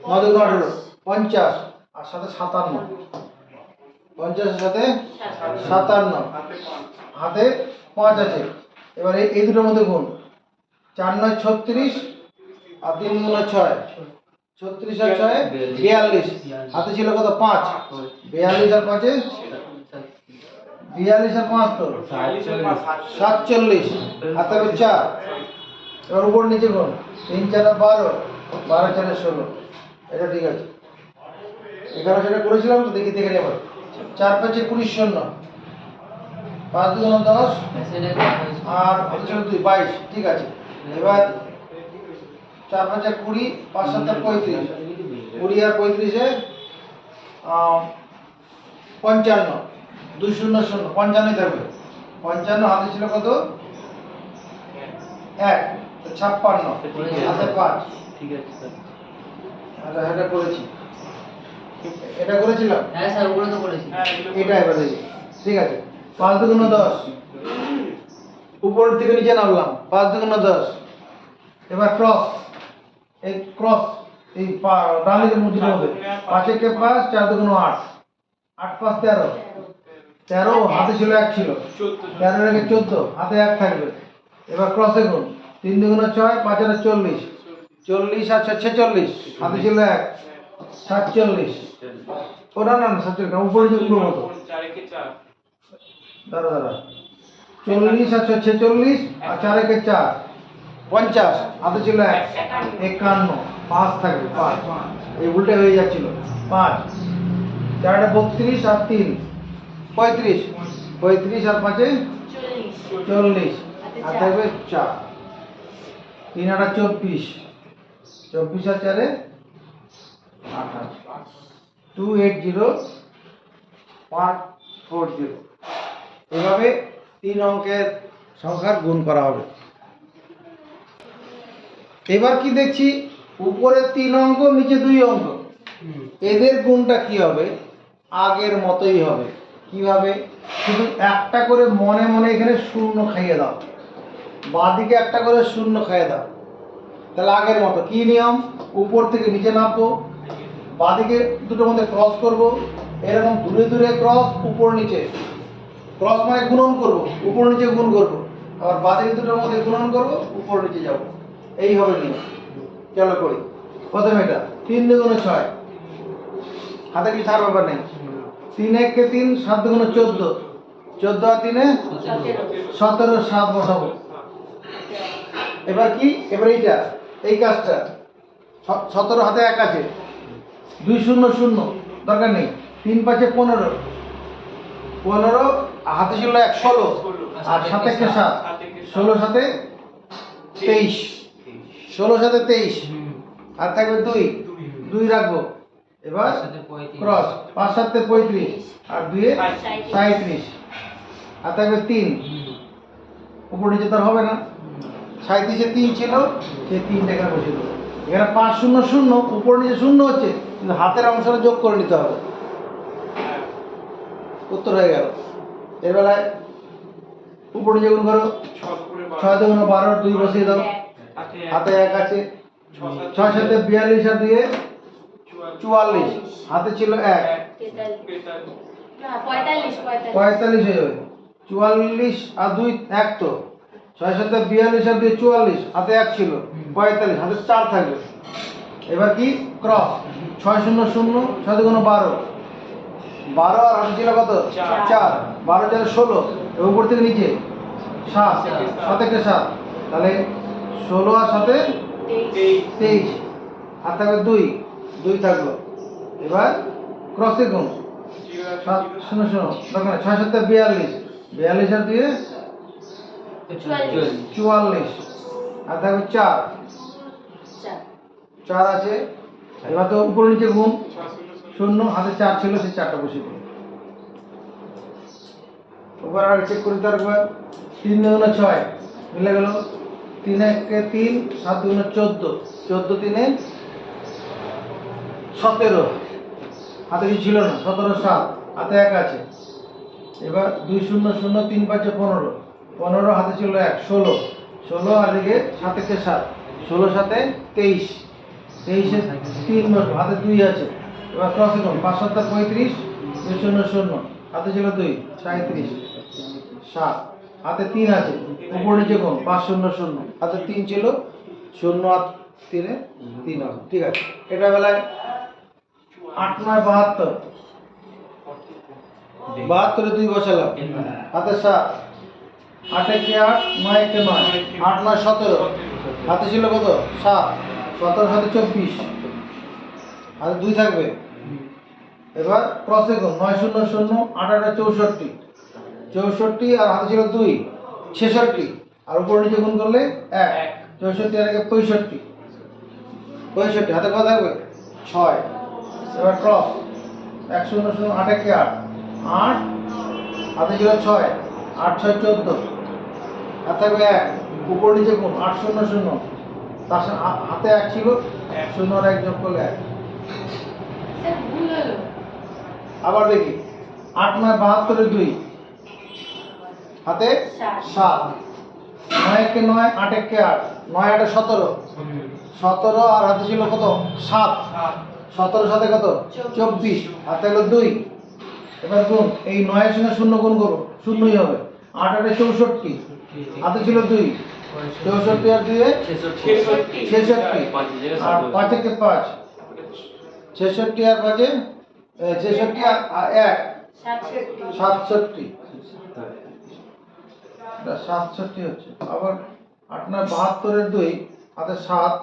[SPEAKER 1] 9 দুগুণ 18, 50, আর সাথে 57, 50 এর সাথে 57, হাতে 5 আছে। এবার এই দুটোর মধ্যে গুণ, 4 9 36, আর 3 গুণ 6, 36 আর 6 42, হাতে ছিল কত 5, 42 আর 5 42 আর 5 তো 47, হাতে হবে 4। এবার উপর নিচে গুণ, 3 4 12, 12 4 16, এটা ঠিক আছে। এখানে সেটা করেছিলাম তো, দেখি দেখে নেব। 4 5 20 0, 5 2 10, আর 2 22, ঠিক আছে। এবার 4 5 20, 5 7 35, 20 আর 35 এ 55, 2 0 0, 55 থাকবে। 55 হাতে ছিল কত 1, 56, হাতে 5,
[SPEAKER 2] ঠিক আছে স্যার।
[SPEAKER 1] আচ্ছা এটা করেছি, এটা করেছিলাম।
[SPEAKER 2] হ্যাঁ স্যার, ওগুলো তো করেছি।
[SPEAKER 1] এটা এবার দেখি, ঠিক আছে। 5 2 10, উপর থেকে নিচে নামলাম, 5 2 10। এবার ক্রস, এই ক্রস, এই ডান দিকের মধ্যে হবে, 5 1 5, 4 2 8, 8 5 13, 13, হাতে ছিল 1 ছিল, 13 রেখে 14, হাতে 1 থাকবে। এবার ক্রসে গুণ, 3 2 6, 5 আর 40, 40 আর 46, হাতে ছিল 1, 47। ও না না 47, উপরে যে গুলো মতো, দাঁড়া দাঁড়া, 40 আর 46, আর 4 1 4, 50, হাতে ছিল 1, 51, 5 থাকবে, 5, এই উল্টে হয়ে যাচ্ছিল, 5, 4 32 আর 3 35, 35 আর 5 40, আর থাকবে 4, 3 আর 24, 24 আর 4 28, 280 540। এভাবে 3 অঙ্কের সংখ্যার গুণ করা হবে। এবার কি দেখছি, উপরে 3 অঙ্ক, নিচে 2 অঙ্ক, এদের গুণটা কি হবে, আগের মতোই হবে। কিভাবে, শুধু একটা করে মনে মনে এখানে শূন্য খাইয়ে দাও, বাঁদিকে একটা করে শূন্য খাইয়ে দাও, তাহলে আগের মতো। কি নিয়ম, উপর থেকে নিচে নামবো, বাঁদিকে দুটোর মধ্যে ক্রস করব, এরকম দূরে দূরে ক্রস, উপর নিচে ক্রস, মানে গুণন করব, উপর নিচে গুণ করব, আবার বাঁদিকে দুটোর মধ্যে গুণন করব, উপর নিচে যাব, এই হবে নিয়ম। চলো করি। প্রথমে এটা 3 2 6, হাতে কি থাকার ব্যাপার নেই, 3 1 কে 3, 7 2 14, 14 আর 3 17, 7 বসাবো। এবার কি, এবার এইটা, এই কাজটা 17, হাতে 1 আছে, 2 0 0, দরকার নেই, 3 5 15, 15, হাতে ছিল 1 16, আর 7 1 7, 16 সাথে 23, 16 সাথে 23, আর থাকবে 2, 2 রাখবো। এবার ক্রস 5 সাথে 35 আর 2 এ 37, আর থাকবে 3, উপর নিচে তার হবে না, 37 এ 3 ছিল, সেই 3 টাকা বসে দেবো। এখানে 5 0 0, উপর নিচে 0 হচ্ছে, কিন্তু হাতের অংশটা যোগ করে নিতে হবে। উত্তর হয়ে গেল। এর বেলায় উপর নিচে গুণ করো, 6 × 12, 2 বসিয়ে দাও, হাতে 1 আছে, 6 সাথে 42 আর 2 এ 44, হাতে ছিল 1, 45 হয়ে যাবে, 44 আর 2 1 তো, 6 সাথে 42 আর 2 44, হাতে 1 ছিল, 45, হাতে 4 থাকবে। এবার কি ক্রস 6 0 0, 6 × 12, 12 আর হাতে ছিল কত 4, 12 4 16, এবং উপর থেকে নিচে 7, 7 একটা 7, তাহলে 16 আর সাথে 23, আর থাকবে 2, 2 থাকলো। এবার ক্রসে গুণ 7 0 0, দেখো 6 7 42, 42 আর 2 এ 44, আর থাকবে 4, 4 আছে। এবার তো উপর নিচে গুণ 0, হাতে 4 ছিল, সেই 4টা বসিয়ে দিল। এবার আর চেক করে তারপর 3 × 6 মিলে গেল, 3 1 3, 7 2 14, 14 3 এ 17, হাতে কিছু ছিল না, 17 7, হাতে 1 আছে। এবার 2 0 0, 3 5 15, 15 হাতে ছিল 1, 16, 16 আর দিকে 7 1 7, 16 7 23, 23 এ 3 বসবে, হাতে 2 আছে। এবার ক্রসে গুণ 5 7 35, 2 0 0, হাতে ছিল 2, 37, 7, হাতে 3 আছে, উপর নিচে গুণ 5 0 0, হাতে 3 ছিল, 0 আর 3 এ 3 হবে। ঠিক আছে, এটা বেলায় 8 9 72, 72 এ 2 বসালাম, হাতে 7, 8 1 8, 9 1 9, 8 9 17, হাতে ছিল কত 7, 17 7 24, হাতে 2 থাকবে। এবার ক্রসে গুণ 9 0 0, 8 8 64, 64 আর হাতে ছিল 2, 66, আর উপর নিচে গুণ করলে 1, 64 আর 1 65, 65 হাতে কত থাকবে 6। এবার ক্রস 1 0 0, 8 1 8, 8 হাতে ছিল 6, 8 6 14, হাতে থাকবে 1, উপর নিচে গুণ 8 0 0, তার সাথে হাতে 1 ছিল, 0 আর 1 যোগ করলে 1। আবার দেখি 8 9 72 এ 2, হাতে 7, 9 1 9, 8 1 8, 9 8 17, 17 আর হাতে ছিল কত 7, 17 সাথে কত 24, হাতে হলো 2। এবার গুণ এই 9 এর সঙ্গে 0 গুণ করো, 0ই হবে। 8 8 64, হাতে ছিল 2, 64 আর 2 এ 66, আর 5 1 5, 66 আর 5 এ 66 আর 1 67, এটা 67 হচ্ছে। আবার 8 9 72 এর 2, হাতে 7,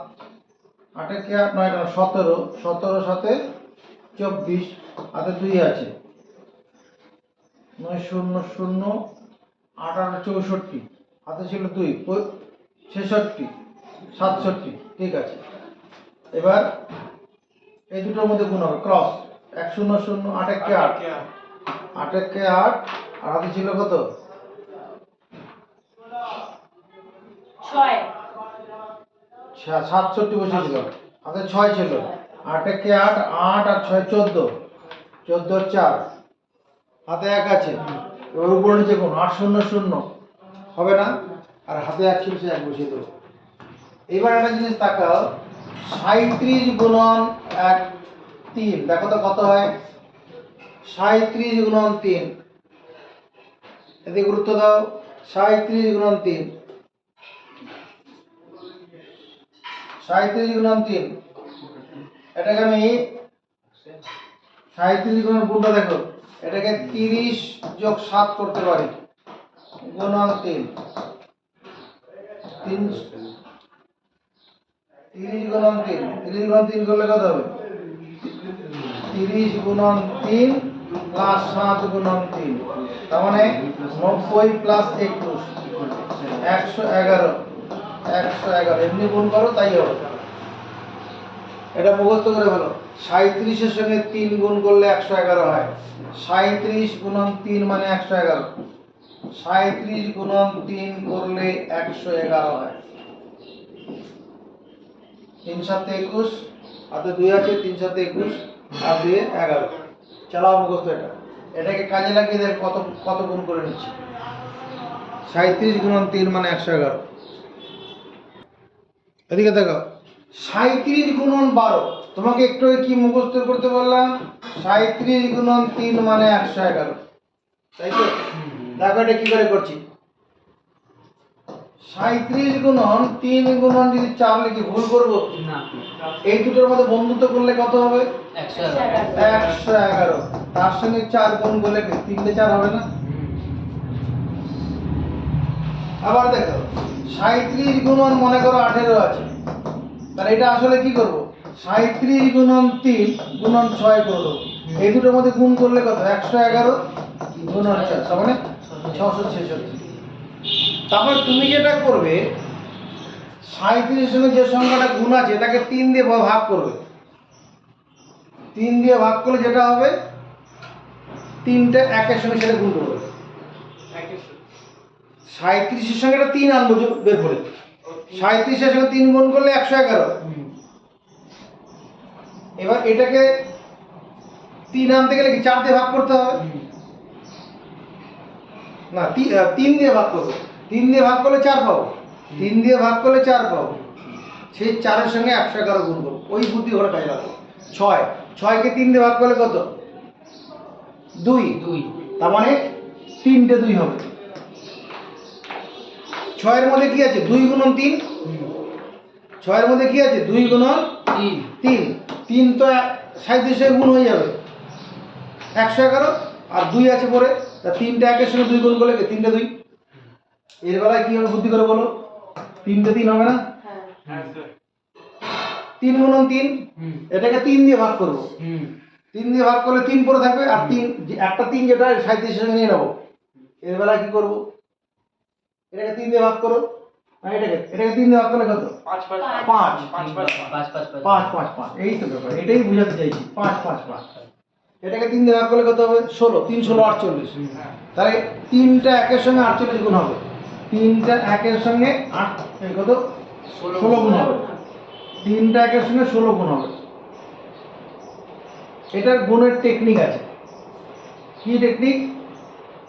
[SPEAKER 1] 8 1 8 9 17, 17 সাথে 24, হাতে 2 আছে, 9 0 0, 8 8 64, হাতে ছিল 2, 66 67, ঠিক আছে। এবার এই দুটোর মধ্যে গুণ হবে, ক্রস 1 0 0, 8 1 8, 8 1 8, আর হাতে ছিল কত 67 বসেছিল, হাতে 6 ছিল, 8 1 8, 8 আর 6 14, 14 4, হাতে 1 আছে। এবার উপর নিচে গুণ 8 0 0, হবে না, আর হাতে 1 ছিল, সে 1 বসিয়ে দেবো। এবার একটা জিনিস তাকাও, 37 গুণন 1 3, দেখো তো কত হয় 37 গুণন 3, এতে গুরুত্ব দাও। 37 গুণন 3, 37 গুণন 3, এটাকে আমি 37 গুণন গুণটা দেখো, এটাকে 30 যোগ 7 করতে পারি, গুণন 3, 30 গুণন 3, 30 গুণন 3 করলে কত হবে 30 গুণন 3 প্লাস 7 গুণন 3, তার মানে 90 প্লাস 21, 111 111 এমনি গুণ করো তাই হবে। এটা মুখস্থ করে ফেলো। 37 এর সঙ্গে 3 গুণ করলে 111 হয়। 37 গুণন 3 মানে 111। 37 গুণন 3 করলে 111 হয়। 3 7 21, হাতে 2 আছে, 3 7 21 আর 2 11। চালাও মুখস্থ এটা। এটাকে কাজে লাগিয়ে দেখ কত কত গুণ করে নিচ্ছি। 37 গুণন 3 মানে 111। এদিকে দেখো, 37 গুণন 12। তোমাকে একটু কি মুখস্থ করতে বললাম? 37 গুণন 3 মানে 111, তাই তো? দেখো এটা কি করে করছি। 37 গুণন 3 গুণন যদি 4 লিখি ভুল করবো?
[SPEAKER 2] না,
[SPEAKER 1] এই দুটোর মধ্যে বন্ধুত্ব করলে কত হবে?
[SPEAKER 2] 111।
[SPEAKER 1] 111। তার সঙ্গে 4 গুণ করলে 3 তে 4 হবে না? আবার দেখো, 37 গুণন মনে করো 18 আছে, তাহলে এটা আসলে কি করব? 37 গুণন 3 গুণন 6 করব। এই দুটোর মধ্যে গুণ করলে কত? 111 গুণন 4 তার মানে 666। তারপর তুমি যেটা করবে, 37 এর সঙ্গে যে সংখ্যাটা গুণ আছে এটাকে 3 দিয়ে ভাগ করবে। 3 দিয়ে ভাগ করলে যেটা হবে, 3টা একের সঙ্গে সেটা গুণ করবে। 37 এর সঙ্গে এটা 3 আনবো বের করে। 37 এর সঙ্গে 3 গুণ করলে 111। এবার এটাকে 3 আনতে গেলে কি 4 দিয়ে ভাগ করতে হবে? না, 3 দিয়ে ভাগ করবো। 3 দিয়ে ভাগ করলে 4 পাবো। 3 দিয়ে ভাগ করলে 4 পাবো। সেই 4 এর সঙ্গে 111 গুণ করবো। ওই বুদ্ধি ঘরে কাজে লাগাবো। 6 কে 3 দিয়ে ভাগ করলে কত? 2। তার মানে 3টে 2 হবে। 6 এর মধ্যে কি আছে? 2 গুণন 3। 6 এর মধ্যে কি আছে? 2 গুণন 3। 3 তো 37 এর গুণ হয়ে যাবে 111, আর 2 আছে পরে, তা 3টা একের সঙ্গে 2 গুণ করলে 3টে 2। এর বেলায় কি হবে বুদ্ধি করে বলো? 3টে 3 হবে না? 3 গুণন 3। এটাকে 3 দিয়ে ভাগ করব। 3 দিয়ে ভাগ করলে 3 পরে থাকবে, আর 3 একটা 3 যেটা 37 এর সঙ্গে নিয়ে নেব। এর বেলায় কি করব? এটাকে 3 দিয়ে ভাগ করো। না, এটাকে 3 দিয়ে ভাগ করলে কত? 5 5 5। এই তো ব্যাপার, এটাই বোঝাতে চাইছি। 5 5 5। এটাকে 3 দিয়ে ভাগ করলে কত হবে? 16। 3 16 48। তাহলে 3টা একের সঙ্গে 48 গুণ হবে। 3টা একের সঙ্গে কত? 16 গুণ হবে। 3টা একের সঙ্গে 16 গুণ হবে। এটার গুণের টেকনিক আছে। কি টেকনিক?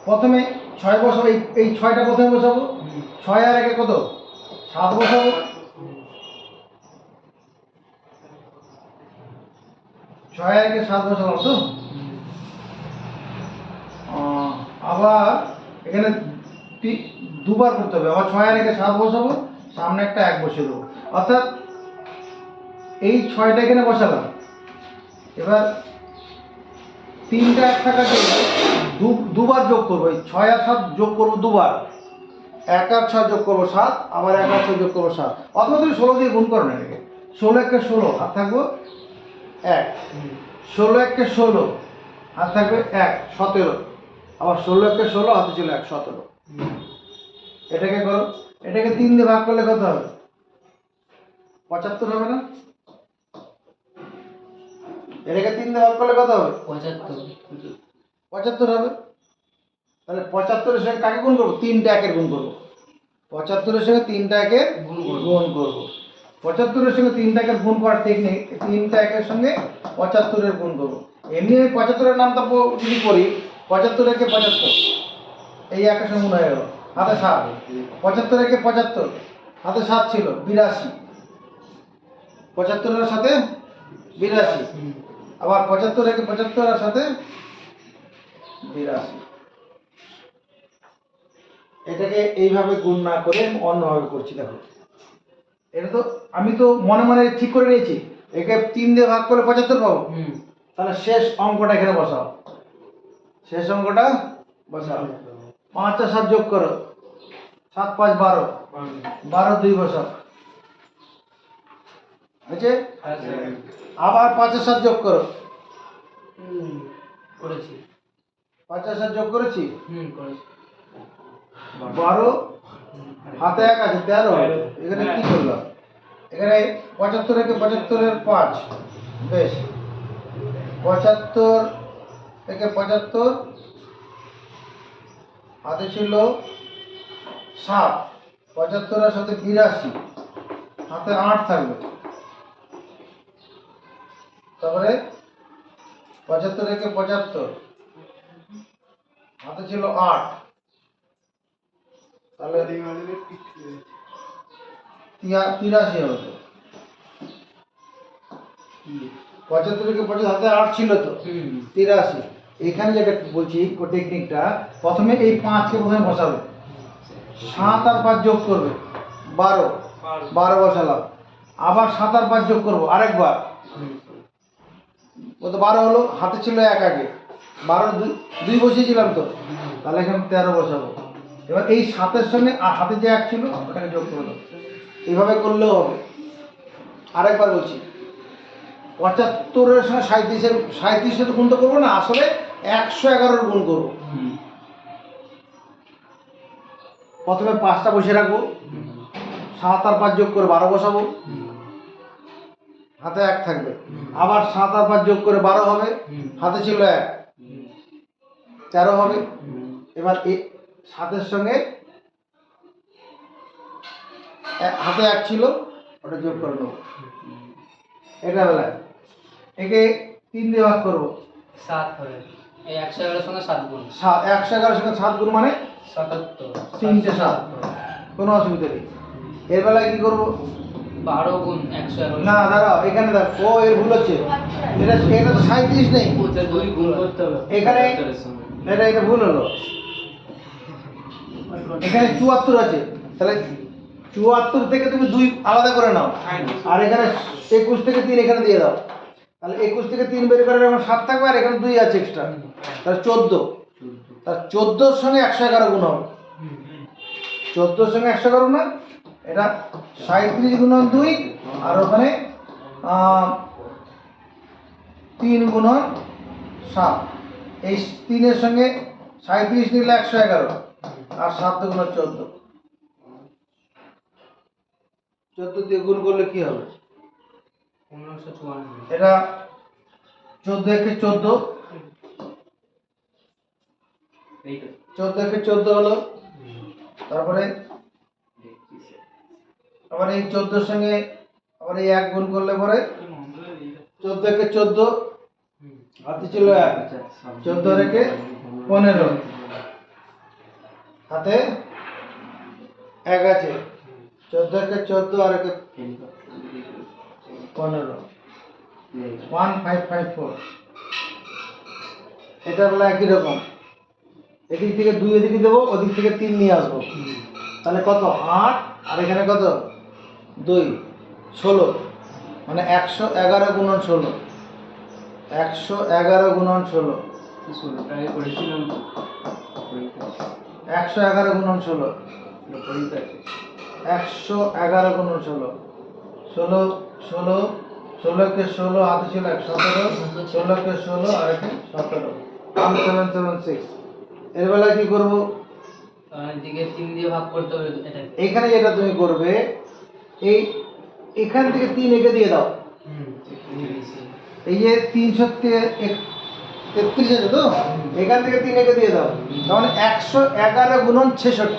[SPEAKER 1] প্রথমে 6 বসাবো। এই 6টা প্রথমে বসাবো। 6 আর 1 কত? 7 বসাবো। 6 আর 1 7 বসালাম তো। আবার এখানে দুবার করতে হবে। আবার 6 আর 1 7 বসাবো, সামনে একটা 1 বসিয়ে দেবো। অর্থাৎ এই 6টা এখানে বসালাম। এবার 3টা 1 থাকার জন্য দুবার যোগ করবো। এই 6 আর 7 যোগ করবো দুবার। 1 আর 6 যোগ করবো 7, আবার 1 আর 6 যোগ করবো 7। অথবা তুমি 16 দিয়ে গুণ করো না এটাকে। 16 1 16, আর থাকবো 1। 16 1 16, আর থাকবে 1 17। আবার 16 1 16, হাতে ছিল 1 17। এটাকে করো। এটাকে 3 দিয়ে ভাগ করলে কত হবে? 75 হবে না? এটাকে 3 দিয়ে ভাগ করলে কত হবে? 75 হবে। তাহলে 75 এর সঙ্গে কাকে গুণ করবো? 3টা একের গুণ করবো। 75 এর সঙ্গে 3টা একের গুণ করবো। 75 এর সঙ্গে 3টা একের গুণ করার টেকনিক, 3টা একের সঙ্গে 75 এর গুণ করবো। এমনি 75 এর নামটা যদি করি, 75 একে 75, এই একের সঙ্গে গুণ হয়ে গেল, হাতে 7। 75 একে 75, হাতে 7 ছিল 82। 75 এর সাথে 82। আবার 75 একে 75 এর সাথে 82। এটাকে এইভাবে গুণ না করে অন্যভাবে করছি। দেখো, এটা তো আমি তো মনে মনে ঠিক করে নিয়েছি। একে 3 দিয়ে ভাগ করলে 75 পাবো। তাহলে শেষ অঙ্কটা এখানে বসাও। শেষ অঙ্কটা বসাও। 5 আর 7 যোগ করো। 7 5 12, 12 2 বসাও। আছে? আবার 5 আর 7 যোগ করো।
[SPEAKER 2] করেছি।
[SPEAKER 1] 5 আর 7 যোগ করেছি।
[SPEAKER 2] করেছি।
[SPEAKER 1] 12 হাতে 1 আছে 13 এখানে কি করলাম এখানে 75 থেকে 75 এর 5 বেশ 75 থেকে 75 হাতে ছিল 7 75 এর সাথে 82 হাতে 8 থাকবে তারপরে 75 থেকে 75 হাতে ছিল 8 তাহলে 83 হবে তো 75 থেকে 75 হাতে 8 ছিল তো 83 এখানে যেটা বলছি টেকনিকটা প্রথমে এই 5 কে প্রথমে বসাবে 7 আর 5 যোগ করবে 12 বসালাম আবার 7 আর 5 যোগ করবো আরেকবার ও তো 12 হলো হাতে ছিল 1 আগে 12 2 বসিয়েছিলাম তো তাহলে এখানে 13 বসাবো এবার এই 7 এর সঙ্গে আর হাতে যে 1 ছিল ওটাকে যোগ করে দেবো এইভাবে করলেও হবে আরেকবার বলছি 75 এর সঙ্গে 37 এর গুণ তো করবো না আসলে 111 এর গুণ করবো প্রথমে 5টা বসে রাখবো 7 আর 5 যোগ করে 12 বসাবো হাতে 1 থাকবে আবার 7 আর 5 যোগ করে 12 হবে হাতে ছিল 1 13 হবে এবার এই 7 এর সঙ্গে হাতে 1 ছিল ওটা যোগ করে নেবো এটা বেলায় একে 3 দিয়ে ভাগ করবো
[SPEAKER 2] 7 হবে এই 111 এর সঙ্গে 7 গুণ
[SPEAKER 1] 111 এর সঙ্গে 7 গুণ মানে
[SPEAKER 2] 77
[SPEAKER 1] 3টে 7 কোনো অসুবিধা নেই এর বেলায় কি করবো
[SPEAKER 2] 12 গুণ 111
[SPEAKER 1] না দাঁড়াও এখানে দেখ ও এর ভুল হচ্ছে এটা তো 37 নেই
[SPEAKER 2] 2 গুণ করতে হবে
[SPEAKER 1] এখানে এটা ভুল হলো এখানে 74 আছে তাহলে 74 থেকে তুমি 2 আলাদা করে নাও আর এখানে 21 থেকে 3 এখানে দিয়ে দাও তাহলে 21 থেকে 3 বের করে এখন 7 থাকবে আর এখানে 2 আছে এক্সট্রা তাহলে 14 তাহলে 14 এর সঙ্গে 111 গুণ হবে 14 এর সঙ্গে 111 না এটা 37 গুণন 2 আর ওখানে 3 গুণন 7 এই 3 এর সঙ্গে 37 নিলে 111 আর 7 গুণন 14 14 দিয়ে গুণ করলে কি হবে
[SPEAKER 2] 1554
[SPEAKER 1] এটা 14 একে 14
[SPEAKER 2] এইটা
[SPEAKER 1] 14 একে 14 হলো তারপরে আবার এই 14 এর সঙ্গে আবার এই 1 গুণ করলে পরে 14 একে 14 হাতে ছিল 1 14 রেখে 15 হাতে 1 আছে 14 একে 14 আর একে 15 1554 এটা হলো একই রকম এদিক থেকে 2 এদিকে দেবো ওদিক থেকে 3 নিয়ে আসবো তাহলে কত 8 আর এখানে কত 2 16 মানে 111 গুণন 16 111 গুণন 16
[SPEAKER 2] আগে করেছিলাম
[SPEAKER 1] 111 গুণন 16 111 গুণন 16 16 16 16 কে 16 হাতে ছিল 17 16 কে 16 আর একে 17 1776 এর বেলায় কি করবো
[SPEAKER 2] এদিকে 3 দিয়ে ভাগ করতে হবে এটা
[SPEAKER 1] এখানে যেটা তুমি করবে এই এখান থেকে 3 একে দিয়ে দাও এই যে 333 আছে তো এখান থেকে 3 একে দিয়ে দাও তার মানে 111 গুণন 66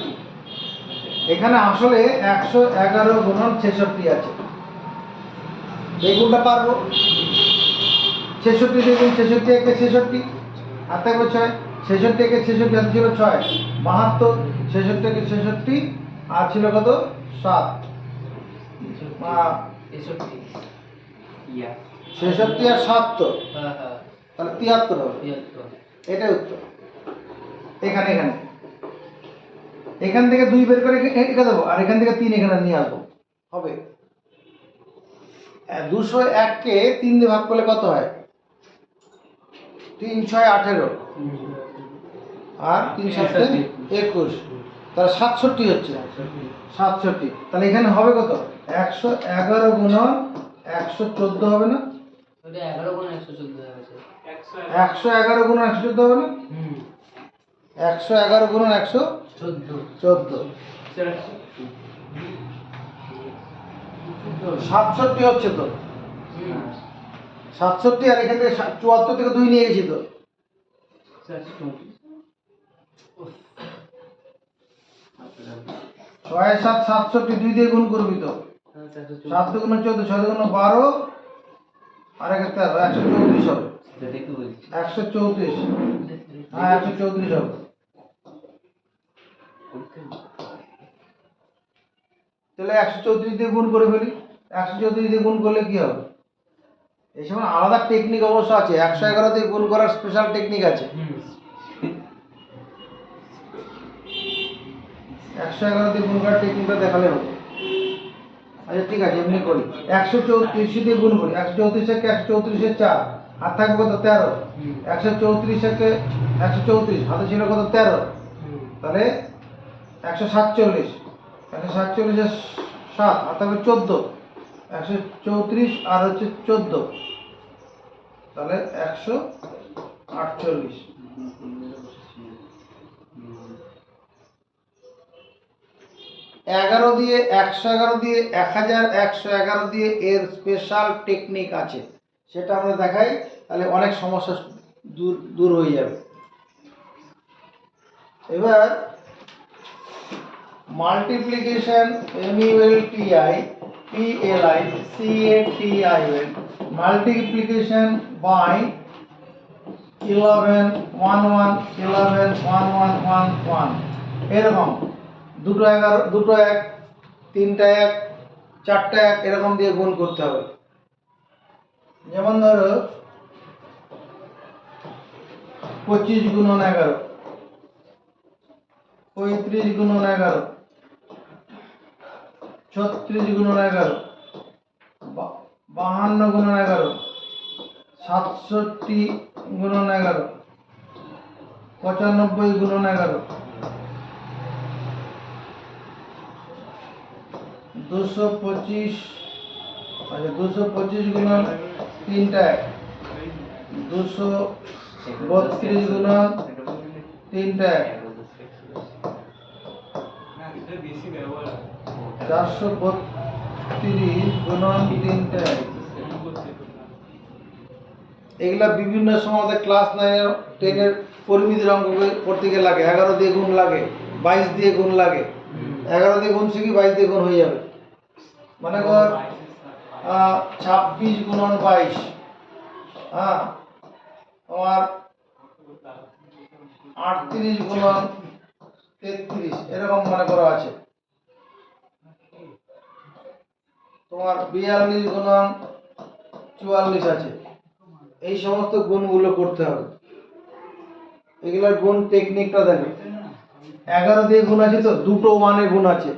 [SPEAKER 1] এখানে আসলে 111 গুণন 66 আছে এই গুণটা পারবো 66 দিয়ে 66 একে 66 আর থাকবে 6 66 একে 66 আর ছিল 6 72 66 একে 66 আর ছিল কত 7 66 আর 7 তো তাহলে 73 হবে এটাই উত্তর এখানে এখানে এখান থেকে 2 বের করে এঁকে দেবো আর এখান থেকে 3 এখানে নিয়ে আসবো হবে 201 কে 3 দিয়ে ভাগ করলে কত হয় 3 6 18 আর 3 7 21 তাহলে 67 হচ্ছে 67 তাহলে এখানে হবে কত 111 গুণন 114 হবে না
[SPEAKER 2] ওটা 11 গুণ 114 হয়ে গেছে
[SPEAKER 1] 111 গুণন 114 হবে না 111 গুণন
[SPEAKER 2] 14
[SPEAKER 1] 114, 67 হচ্ছে তো। 67 আর এখান থেকে 74 থেকে 2 নিয়ে গেছি তো। 6 7 67, 2 দিয়ে গুণ করবি তো। 7 দুগুণ 14, 6 দুগুণ 12 আর একে 13, 134 হবে। 134, হ্যাঁ 134 হবে। তাহলে 134 দিয়ে গুণ করে ফেলি। 134 দিয়ে গুণ করলে কি হবে? এই সময় আলাদা টেকনিক অবশ্য আছে, 111 দিয়ে গুণ করার স্পেশাল টেকনিক আছে। 111 দিয়ে গুণ করার টেকনিকটা দেখালে হবে। আচ্ছা ঠিক আছে, এমনি করি। 134 দিয়ে গুণ করি। 134 থেকে 134 4 আর থাকবে কত? 13। 134 থেকে 134 হাতে ছিল কত? 13। তাহলে 147, 147 7 আর থাকবে 14। 134 আর হচ্ছে 14, তাহলে 148। 11 দিয়ে 111 দিয়ে 1111 দিয়ে এর স্পেশাল টেকনিক আছে, সেটা আমরা দেখাই, তাহলে অনেক সমস্যা দূর দূর হয়ে যাবে। এবার multiplication, MULTI PLI CATION, multiplication by 11 11 11 11 1 1, এরকম দুটো 11, দুটো 1, তিনটা 1, চারটা 1, এরকম দিয়ে গুণ করতে হবে। যেমন ধরো 25 গুণন 11, 35 গুণন 11, 36 গুণন 11, 52 গুণন 11, 67 গুণন 11, 95 গুণন 11, 225, আচ্ছা 225 গুণন তিনটা 1, 232 গুণন তিনটা 1, 432 গুণন তিনটা 1। এগুলা বিভিন্ন সময় ক্লাস 9 10 পরিমিতির অঙ্ক করতে গিয়ে লাগে। 11 দিয়ে গুণ লাগে, 22 দিয়ে গুণ লাগে। 11 দিয়ে গুণ শিখি, 22 দিয়ে গুণ হয়ে যাবে। মনে কর 26 গুণন 22, হ্যাঁ তোমার 38 গুণন 33, এরকম মনে করা আছে। তোমার 42 গুণন 44 আছে। এই সমস্ত গুণগুলো করতে হবে। এগুলোর গুণ টেকনিকটা দেখো। 11 দিয়ে গুণ আছে তো, দুটো 1 এ গুণ আছে।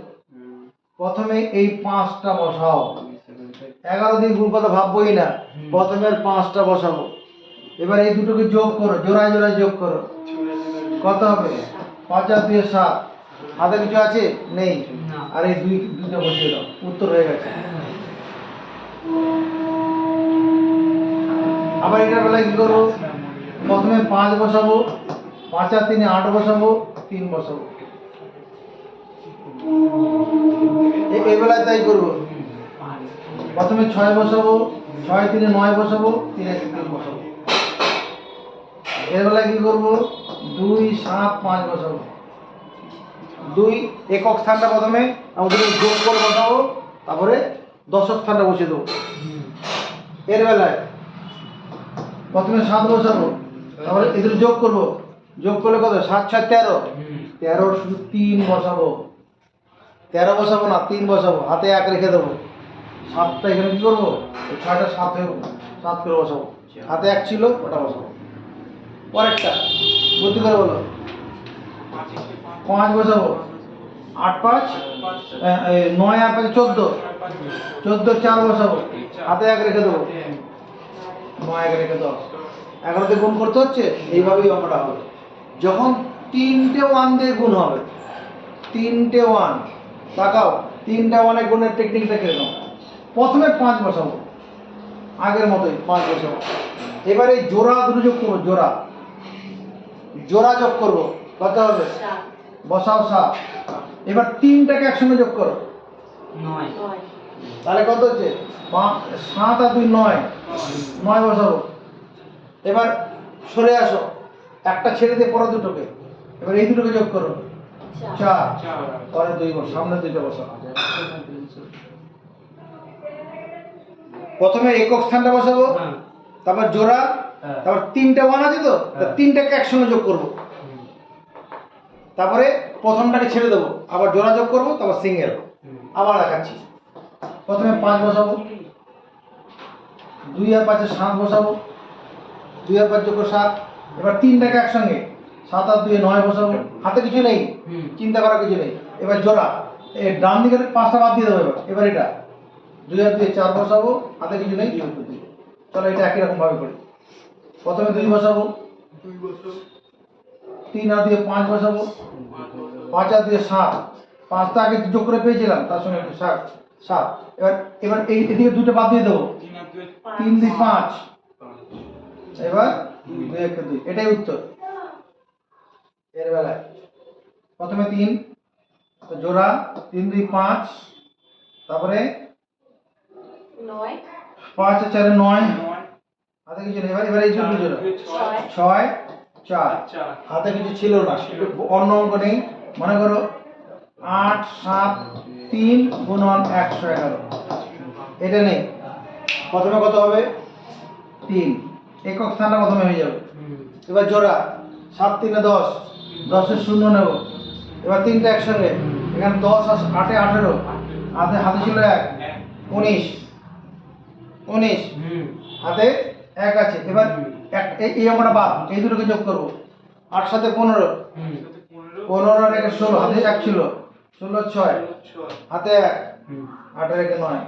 [SPEAKER 1] প্রথমে এই 5টা বসাও। 11 দিয়ে গুণ কথা ভাববোই না, প্রথমে 5টা বসাবো। এবার এই দুটোকে যোগ করো, জোড়ায় জোড়ায় যোগ করো। কত হবে? 5 আর 2 7। হাতে কিছু আছে? নেই। আর এই দুইটা বসিয়ে দাও, উত্তর হয়ে গেছে। আবার এটার বেলায় কি করবো? প্রথমে 5 বসাবো, 5 আর 3 8 বসাবো, 3 বসাবো। এই বেলায় তাই করবো। প্রথমে 6 বসাবো, 6 3 9 বসাবো, 3 1 3 বসাবো। এর বেলায় কি করবো? 2 7 5 বসাবো। 2 একক স্থানটা প্রথমে আমাদের যোগ করে বসাবো, তারপরে দশক স্থানটা বসিয়ে দেবো। এর বেলায় প্রথমে 7 বসাবো, তারপরে এদের যোগ করবো। যোগ করলে কত? 7 6 13, 13 শুধু 3 বসাবো। 13 বসাবো না, 3 বসাবো। হাতে 1 রেখে দেবো। 7টা এখানে কি করবো? 6টা 7 হয়ে 7 করে বসাবো। হাতে 1 ছিল, ওটা বসাবো। পরেরটা বুদ্ধি করে বলো। 5 বসাবো, 8 5 9 আর 5 14, 14 4 বসাবো। হাতে 1 রেখে দেবো। 9 1 রেখে 10। 11 দিয়ে গুণ করতে হচ্ছে, এইভাবেই অঙ্কটা হবে। যখন 3টে 1 দিয়ে গুণ হবে, 3টে 1, তাকাও 3টা 1 এ গুণের টেকনিকটা কিরকম? প্রথমে 5 বসাবো, আগের মতোই 5 বসাবো। এবারে জোড়া দুটো যোগ করবো, জোড়া যোগ করবো। কত হবে?
[SPEAKER 3] 7
[SPEAKER 1] বসাও 7। এবার 3টাকে একসঙ্গে যোগ করো,
[SPEAKER 2] 9
[SPEAKER 3] 9
[SPEAKER 1] তাহলে কত হচ্ছে? 7 আর 2 9, 9 বসাবো। এবার সরে আসো, একটা ছেড়ে দিয়ে পরে দুটোকে, এবার এই দুটোকে যোগ করো, 4 পরে 2 বসাও, সামনে 2টা বসাও। প্রথমে একক স্থানটা বসাবো,
[SPEAKER 2] হ্যাঁ
[SPEAKER 1] তারপর জোড়া,
[SPEAKER 2] হ্যাঁ
[SPEAKER 1] তারপর 3টে 1 আছে তো,
[SPEAKER 2] হ্যাঁ।
[SPEAKER 1] 3টাকে একসঙ্গে যোগ করব।
[SPEAKER 2] হুম,
[SPEAKER 1] তারপরে প্রথমটাকে ছেড়ে দেবো, আবার জোড়া যোগ করবো, তারপর সিঙ্গেল।
[SPEAKER 2] হুম,
[SPEAKER 1] আবার দেখাচ্ছি। প্রথমে 5 বসাবো, 2 আর 5 7 বসাবো, 2 আর 5 যোগ করে 7। এবার 3টাকে একসঙ্গে, 7 আর 2 9 বসাবো। হাতে কিছু নেই,
[SPEAKER 2] হুম,
[SPEAKER 1] চিন্তা করার কিছু নেই। এবার জোড়া, এই ডান দিকের 5টা বাদ দিয়ে দেবো। এবার এটা 2 আর 2 4 বসাবো, হাতে কিছু নেই। চলো এটা একই রকম ভাবে করি। প্রথমে 2 বসাবো, 3 আর 2 5 বসাবো, 5 আর 2 7, 5টা আগে যোগ করে পেয়েছিলাম, তার সঙ্গে 7। এবার এই এদিকে 2টা বাদ দিয়ে দেবো, 3 2 5, এবার 2 1 2, এটাই উত্তর। এর বেলায় প্রথমে 3 তো জোড়া, 3 2 5, তারপরে
[SPEAKER 3] 9
[SPEAKER 1] 5 আর 4 9, হাতে কিছু নেই। এবার এই জোড়া 6 4, হাতে কিছু ছিল না, একটু অন্য অঙ্ক নেই। মনে করো 8 7 3 গুণন 111, এটা নেই। প্রথমে কত হবে? 3, একক স্থানটা প্রথমে হয়ে যাবে।
[SPEAKER 2] হুম,
[SPEAKER 1] এবার জোড়া, 7 3 10, 10-এর 0 নেব। এবার 3টা একসঙ্গে, এখানে 10 আর 8 18, হাতে ছিল 1 19,
[SPEAKER 2] হুম,
[SPEAKER 1] হাতে 1 আছে। এবার এই অঙ্কটা বাদ, এই দুটোকে যোগ করব। 8 7 15,
[SPEAKER 2] হুম,
[SPEAKER 1] 15 আর 1 16, হাতে 1 ছিল, 16 6, হাতে 1,
[SPEAKER 2] হুম,
[SPEAKER 1] 8 আর 1 9,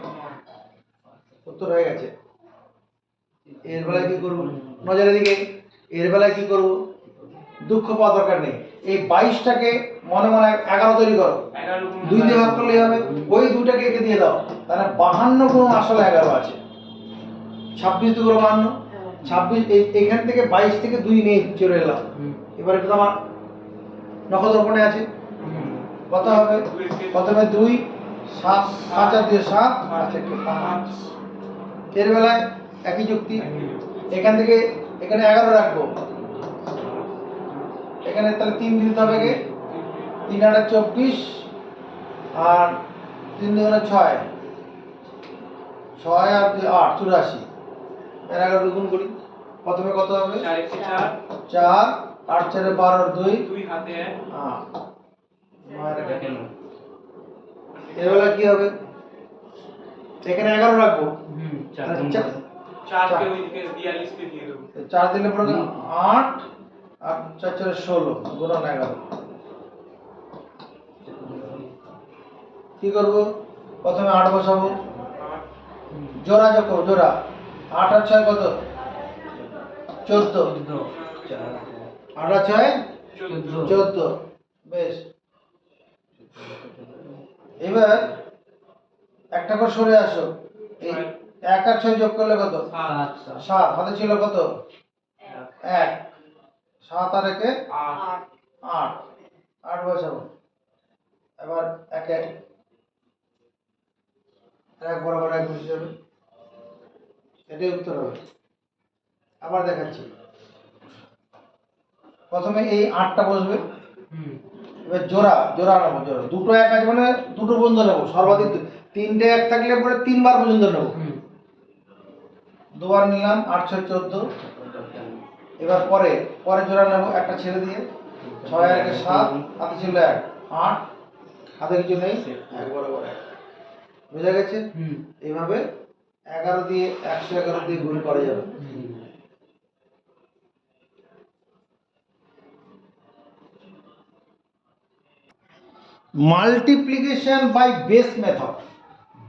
[SPEAKER 1] উত্তর হয়ে গেছে। এর বেলায় কি করব? নজরের দিকে। এর বেলায় কি করব? দুঃখ পাওয়ার দরকার নেই। এই 22টাকে মনে মনে 11 তৈরি করো, 2 দিয়ে ভাগ করলেই হবে। ওই 2টাকে একে দিয়ে দাও, তাহলে 52 গুণ আসলে 11 আছে। 26 2 করে 52, 26 এখান থেকে 22 থেকে 2 নেই, চলে এলাম।
[SPEAKER 2] হুম,
[SPEAKER 1] এবারে তো আমার নখদর্পণে আছে,
[SPEAKER 2] হুম,
[SPEAKER 1] কত হবে? প্রথমে 2 7 5 আর 2 7, 5 1 5। এর বেলায় একই যুক্তি, এখান থেকে এখানে 11 রাখবো, এখানে তাহলে 3 দিতে হবে, 3 8 24 আর 3 2 6, 6 আর 2 8 84। এর 11 গুণ করি, প্রথমে কত হবে? 4 8 4 12 আর 2 8 9 রেখে
[SPEAKER 2] কেন?
[SPEAKER 1] এর বেলায় কি হবে? এখানে 11 রাখবো,
[SPEAKER 2] হুম,
[SPEAKER 1] তাহলে
[SPEAKER 2] 4
[SPEAKER 1] 4 দিলে পরে 8 আর 4 4 16 গুণন 11। কি করব? প্রথমে 8 বসাবো, জোড়া যোগ করো, জোড়া 8 আর 6 কত? 14, 8 আর 6 14, বেশ। এবার একটা করে সরে আসো, এই 1 আর 6 যোগ করলে কত? 7, হাতে ছিল কত? 1, 7 আর 1
[SPEAKER 3] 8
[SPEAKER 1] 8, 8 বসাবো। এবার 1 1 বরাবর 1 বসে যাবে, এটাই উত্তর হবে। আবার দেখাচ্ছি। প্রথমে এই 8টা বসবে,
[SPEAKER 2] হুম,
[SPEAKER 1] এবার জোড়া নেবো, জোড়া দুটো 1 আছে মানে দুটো পর্যন্ত নেবো, সর্বাধিক 3টে 1 থাকলে পরে 3 বার পর্যন্ত নেবো।
[SPEAKER 2] হুম,
[SPEAKER 1] দুবার নিলাম, 8 6 14। এবার পরে জোড়া নেবো, একটা ছেড়ে দিয়ে, 6 আর 1 7, হাতে ছিল 1 8, হাতে কিছু নেই, 1 বরাবর 1। বুঝা গেছে?
[SPEAKER 2] হুম,
[SPEAKER 1] এইভাবে 11 দিয়ে 111 দিয়ে গুণ করা যাবে।
[SPEAKER 2] হুম।
[SPEAKER 1] Multiplication by base method,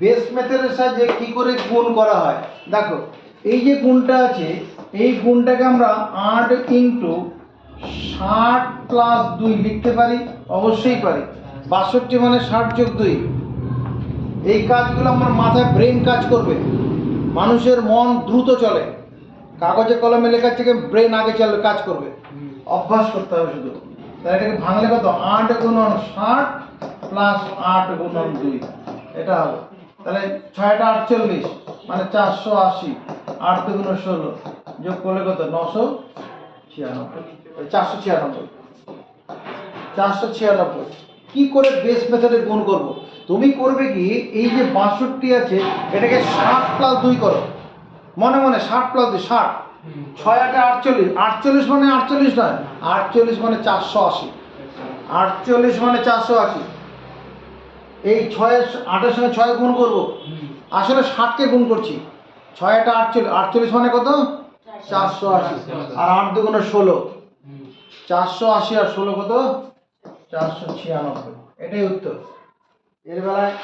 [SPEAKER 1] base মেথডের সাহায্যে কি করে গুণ করা হয় দেখো। এই যে গুণটা আছে, এই গুণটাকে আমরা 8 ইন্টু 60 প্লাস 2 লিখতে পারি, অবশ্যই পারি। 62 মানে 60 যোগ 2। এই কাজগুলো আমার মাথায় ব্রেন কাজ করবে, মানুষের মন দ্রুত চলে, কাগজে কলমে লেখার থেকে ব্রেন আগে চলে কাজ করবে। অভ্যাস করতে হবে শুধু। তাহলে এটাকে ভাঙলে কত 8 গুণন 60 প্লাস 8 গুণন 2 এটা হবে। তাহলে 6টা 48 মানে 480, 8 দুগুণ 16 যোগ করলে কত 996, 496। কি করে বেস মেথডে গুণ করব? তুমি করবে কি, এই যে 62 আছে এটাকে 60 প্লাস 2 করো, মনে মনে 60 প্লাস 2 60, 6 8 48, 48 মানে 48 নয়, 48 মানে 480, 48 মানে 480। এই 6 8 এর সঙ্গে 6 গুণ করব, আসলে 60 কে গুণ করছি, 6 8 48, 48 মানে কত 480, আর 8 দুগুণ 16, 480 আর 16 কত 496, এটাই উত্তর। এর বেলায়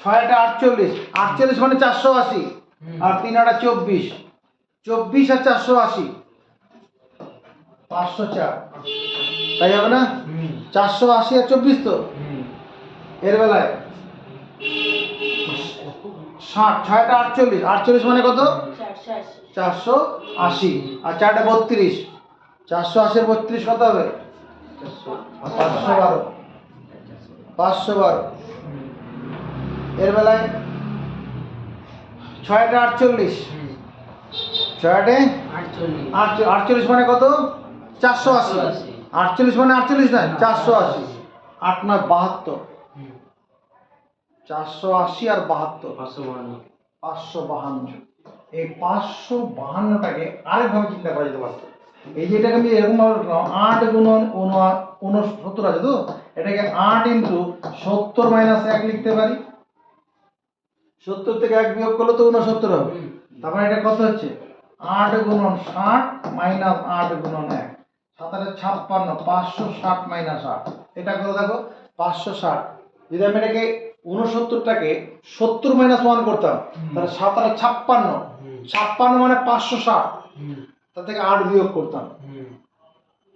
[SPEAKER 1] 6 8 48, 48 মানে 480, আর 3 8 24, 24 আর 480 504, তাই হবে না? 480 আর 24 তো। এর বেলায় 60, 6টা 48, 48 মানে কত 480, আর 4টা 32, 480 আর 32 কত হবে 512, 512। এর বেলায় 6টা 48, 6টে 48 মানে কত 480, 48 মানে 48 নয় 480, 8 9 72, 480 আর 72 552। এই 552টাকে আরেকভাবে চিন্তা করা যেতে পারত। এই যে এটাকে আমি এরকম ভাবে লিখলাম 8 গুণন 69 আছে তো, এটাকে 8 ইন্টু 70 মাইনাস 1 লিখতে পারি। 70 থেকে 1 বিয়োগ করলে তো 69 হবে। তারপরে এটা কত হচ্ছে 8 গুণন 60 মাইনাস 8 গুণন 1, 7 56, 560 মাইনাস 8, এটা করে দেখো 560। যদি আমি এটাকে 69টাকে 70 মাইনাস 1 করতাম তাহলে 7 56, 56 মানে 560, তার থেকে 8 বিয়োগ করতাম,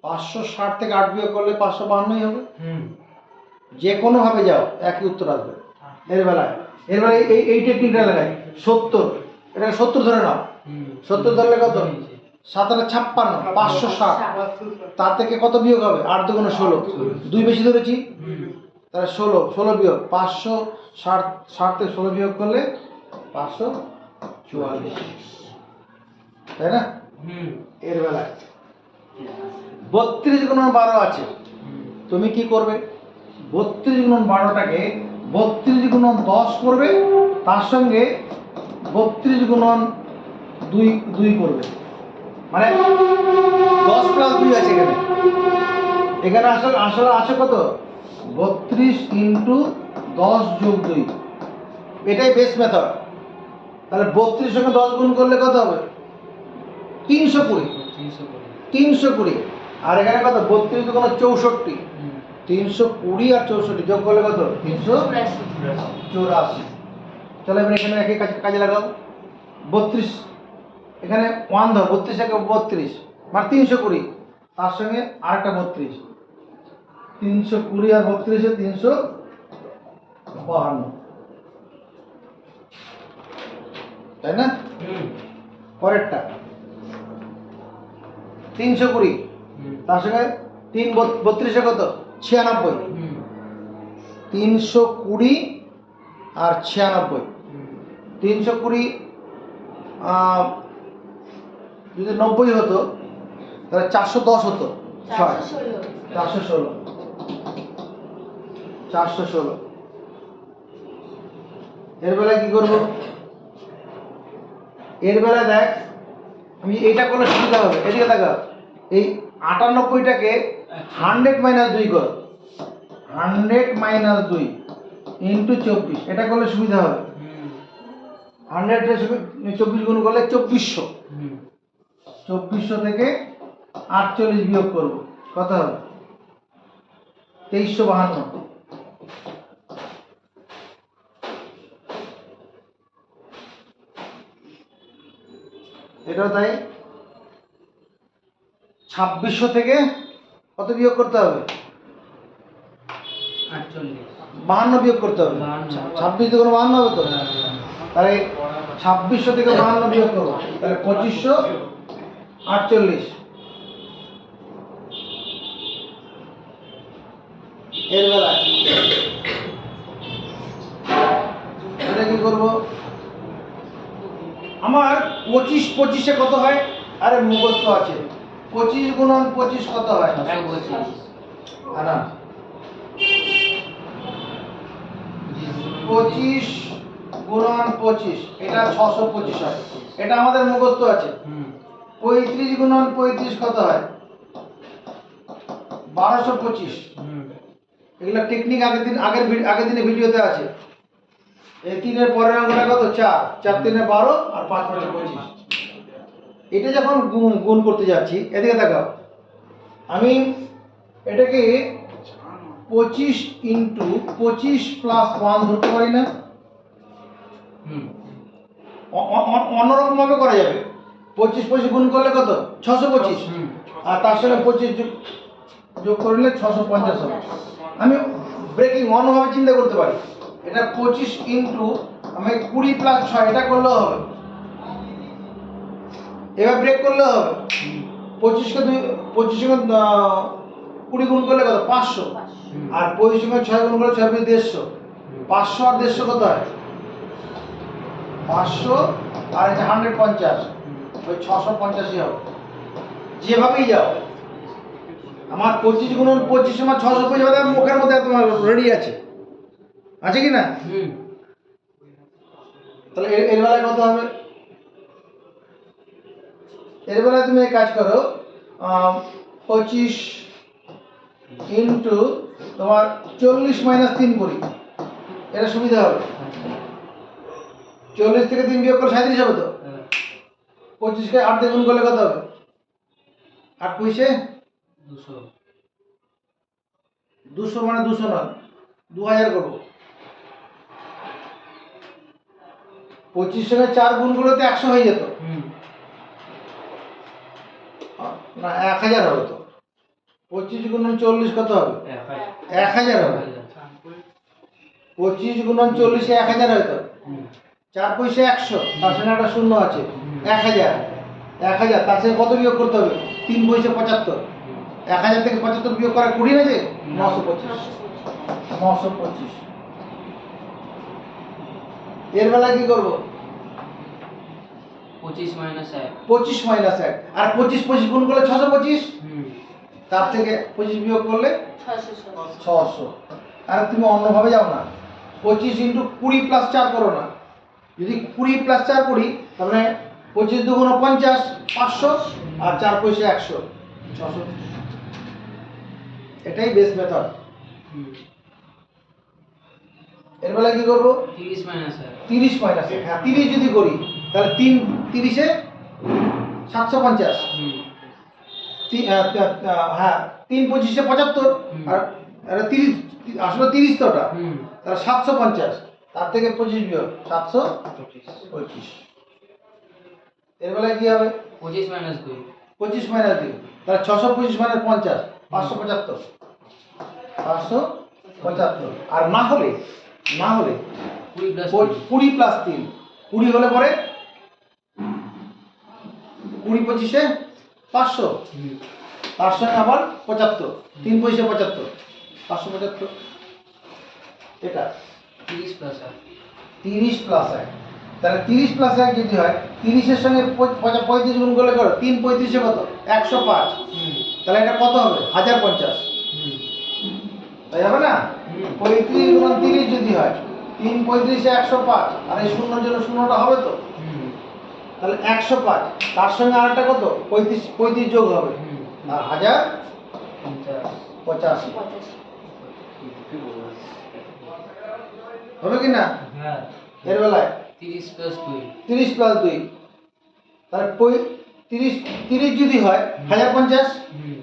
[SPEAKER 1] 560 থেকে 8 বিয়োগ করলে 552ই হবে। যে কোনো ভাবে যাও একই উত্তর আসবে। এর বেলায় এই টেকনিকটা লাগাই 70, এটাকে 70 ধরে নাও, 70 ধরলে কত 7 56, 560, তার থেকে কত বিয়োগ হবে 8 দুগুণ 16, 2 বেশি ধরেছি তাহলে 16 বিয়োগ 560 থেকে 16 বিয়োগ করলে 544, তাই না? এর বেলায় 32 গুণন 12 আছে, তুমি কি করবে 32 গুণন 12টাকে 32 গুণন 10 করবে, তার সঙ্গে 32 গুণন 2 করবে, মানে 10 প্লাস 2 আছে এখানে। এখানে আসলে আছে কত 32 ইন্টু 10 যোগ 2, এটাই বেস মেথড। তাহলে 32 সঙ্গে 10 গুণ করলে কত হবে 320, 320। আর এখানে কত 32 দুগুণ 64, 320 আর 64 যোগ করলে কত 384। চলো এবার এখানে একই কাজে লাগাও, 32 এখানে 1 ধর, 32 থেকে 32 মানে 320, তার সঙ্গে আরেকটা 32, 320 আর 32 এ 352, তাই না? পরেরটা 320, তার সঙ্গে 3 32 এ কত 96, 320 আর 96, 320 যদি 90 হতো তাহলে 410 হতো, 416। এর বেলায় কি করবো, এর বেলায় দেখ আমি এইটা করলে সুবিধা হবে, এদিকে দেখা এই 98টাকে 100 মাইনাস 2 কর, 100 মাইনাস 2 ইন্টু 24, এটা করলে সুবিধা হবে। 100 24 গুণ করলে 2400, 2400 থেকে 48 বিয়োগ করবো, কত হবে 2352। এটাও তাই 2600 থেকে কত বিয়োগ করতে হবে 52 বিয়োগ করতে হবে, 26 থেকে 52 হবে তো, তাহলে 2600 থেকে 52 বিয়োগ করবো, তাহলে 2548। এর বেলায় এটা কি করবো? আমার 25 কত হয়? আরে মুখস্থ আছে। 25 গুণন 25 কত হয়?
[SPEAKER 2] 125
[SPEAKER 1] না, 25 গুণন 25 এটা 625 হয়। এটা আমাদের মুখস্থ আছে।
[SPEAKER 2] হুম
[SPEAKER 1] 35 গুণন 35 কত হয়? 1225।
[SPEAKER 2] হুম
[SPEAKER 1] এগুলো টেকনিক আগের দিনে ভিডিওতে আছে। এই 3 এর পরের অঙ্কটা কত? 4 4 3 12 আর 5 5 25। এটা যখন গুণ করতে যাচ্ছি, এদিকে দেখাও, আমি এটাকে 25 ইন্টু 25 প্লাস 1 ধরতে পারি না?
[SPEAKER 2] হুম
[SPEAKER 1] অন্যরকম ভাবে করা যাবে। 25 25 গুণ করলে কত? 625।
[SPEAKER 2] হুম
[SPEAKER 1] আর তার সঙ্গে 25 যোগ করলে 650 হবে। আমি ব্রেকিং অন্যভাবে চিন্তা করতে পারি। এটা 25 ইন্টু আমি 20 প্লাস 6 এটা করলেও হবে। এবার ব্রেক করলেও হবে। 25 কে 20 গুণ করলে কত? 500। আর 25 কে 6 গুণ করলে 6 150। 500 আর 150 কত হয়? 500 আর এটা 150, ওই 650ই হবে। যেভাবেই যাও, আমার 25 গুণন 25 আমার 650 হবে। মুখের মধ্যে তোমার রেডি আছে কি না?
[SPEAKER 2] হুম
[SPEAKER 1] তাহলে এর বেলায় কত হবে? এর বেলায় তুমি এক কাজ করো, 25 ইন্টু তোমার 40 মাইনাস 3 করি, এটা সুবিধা হবে। 40 থেকে 3 বিয়োগ করলে 37 হবে তো। 25 কে 8 দিয়ে গুণ করলে কত হবে? 8 পয়সে
[SPEAKER 2] 200
[SPEAKER 1] 200 মানে 200 নয়, 2000 করবো। 25 সঙ্গে 4 গুণ করলে তো 100 হয়ে যেত।
[SPEAKER 2] হুম
[SPEAKER 1] না, 1000 হবে তো। 25 গুণন 40 কত হবে? 1000 হবে। 25 গুণন 40 এ 1000 হয় তো। 4 পয়সা 100, তার সঙ্গে একটা শূন্য আছে। 1000 1000 তার সঙ্গে কত বিয়োগ করতে হবে? 3 পয়সা 75। 1000 থেকে 75 বিয়োগ করা 20 আছে? 925। 925। এর বেলায় কি করব?
[SPEAKER 2] 25 মাইনাস 1
[SPEAKER 1] 25 মাইনাস 1 আর 25 25 গুণ করলে 625।
[SPEAKER 2] হুম
[SPEAKER 1] তার থেকে 25 বিয়োগ করলে
[SPEAKER 3] 600
[SPEAKER 1] 600। আর তুমি অন্যভাবে যাও না, 25 ইন্টু 20 প্লাস 4 করো না। যদি 20 প্লাস 4 করি, তার মানে 25 দুগুণ 50, 500 আর 4 পয়সা 100, 600। এটাই বেস্ট মেথড।
[SPEAKER 2] হুম
[SPEAKER 1] এর বেলায় কি করবো?
[SPEAKER 2] 30 মাইনাস 1
[SPEAKER 1] 30 মাইনাস 1। হ্যাঁ, 30 যদি করি তাহলে 3 30 এ 750।
[SPEAKER 2] হুম
[SPEAKER 1] হ্যাঁ, 3 25 এ 75।
[SPEAKER 2] হুম।
[SPEAKER 1] আর এটা 30, আসলে 30 তো ওটা।
[SPEAKER 2] হুম
[SPEAKER 1] তাহলে 750, তার থেকে 25 বিয়োগ 725। এর বেলায় কি হবে?
[SPEAKER 2] 25 মাইনাস 2
[SPEAKER 1] 25 মাইনাস 2, তাহলে 625 মাইনাস 50, 575। 575। আর না হলে
[SPEAKER 2] 20 প্লাস
[SPEAKER 1] 20 প্লাস 3, 20 হলে পরে 20 25 এ 500,
[SPEAKER 2] হুম
[SPEAKER 1] তার সঙ্গে আবার 75, 3 পয়সা 75, 575। এটা
[SPEAKER 2] 30 প্লাস
[SPEAKER 1] 30 প্লাস 1। তাহলে 30 প্লাস 1 যদি হয়, 30 এর সঙ্গে 35 গুণ করলে করো 3 35 এ কত? 105।
[SPEAKER 2] হুম
[SPEAKER 1] তাহলে এটা কত হবে? 1050।
[SPEAKER 2] হুম
[SPEAKER 1] তাই হবে না?
[SPEAKER 2] হুম
[SPEAKER 1] 35 গুণ 30 যদি হয়, 3 35 এ 105, আর এই শূন্যর জন্য শূন্যটা হবে তো।
[SPEAKER 2] হুম
[SPEAKER 1] তাহলে 105, তার সঙ্গে আরেকটা কত? 35 যোগ হবে,
[SPEAKER 2] হুম
[SPEAKER 1] আর 1085 হবে কি না?
[SPEAKER 2] হ্যাঁ
[SPEAKER 1] এর বেলায়
[SPEAKER 2] 30 প্লাস 2
[SPEAKER 1] 30 প্লাস 2, তাহলে 30 30 যদি হয় 1050,
[SPEAKER 2] হুম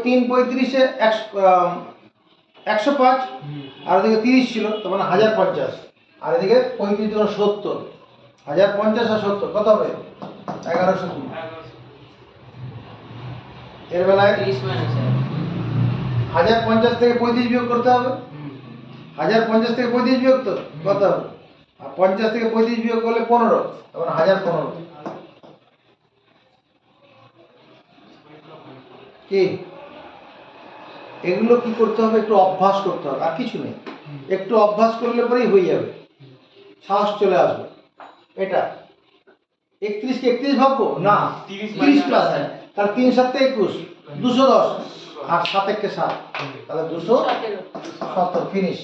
[SPEAKER 1] 3 35 এ 105,
[SPEAKER 2] হুম
[SPEAKER 1] আর ওদিকে 30 ছিল, তার মানে 1050। আর এদিকে 35 দুগুণ 70, 1050 আর 70 কত হবে? 1120। এর বেলায়
[SPEAKER 2] 30 মাইনাস
[SPEAKER 1] 1050 থেকে 35 বিয়োগ করতে হবে।
[SPEAKER 2] 1 হুম
[SPEAKER 1] 1050 থেকে 35 বিয়োগ তো কত হবে? আর 50 থেকে 35 বিয়োগ করলে 15, তখন 1015। কি এগুলো কি করতে হবে, একটু অভ্যাস করতে হবে, আর কিছু নেই। একটু অভ্যাস করলে পরেই হয়ে যাবে, সাহস চলে আসবে। এটা 31 কে 31 ভাববো না, 30 প্লাস है তাহলে 3 7 21 210 আর 7 1 7 তাহলে 217 ফিনিশ।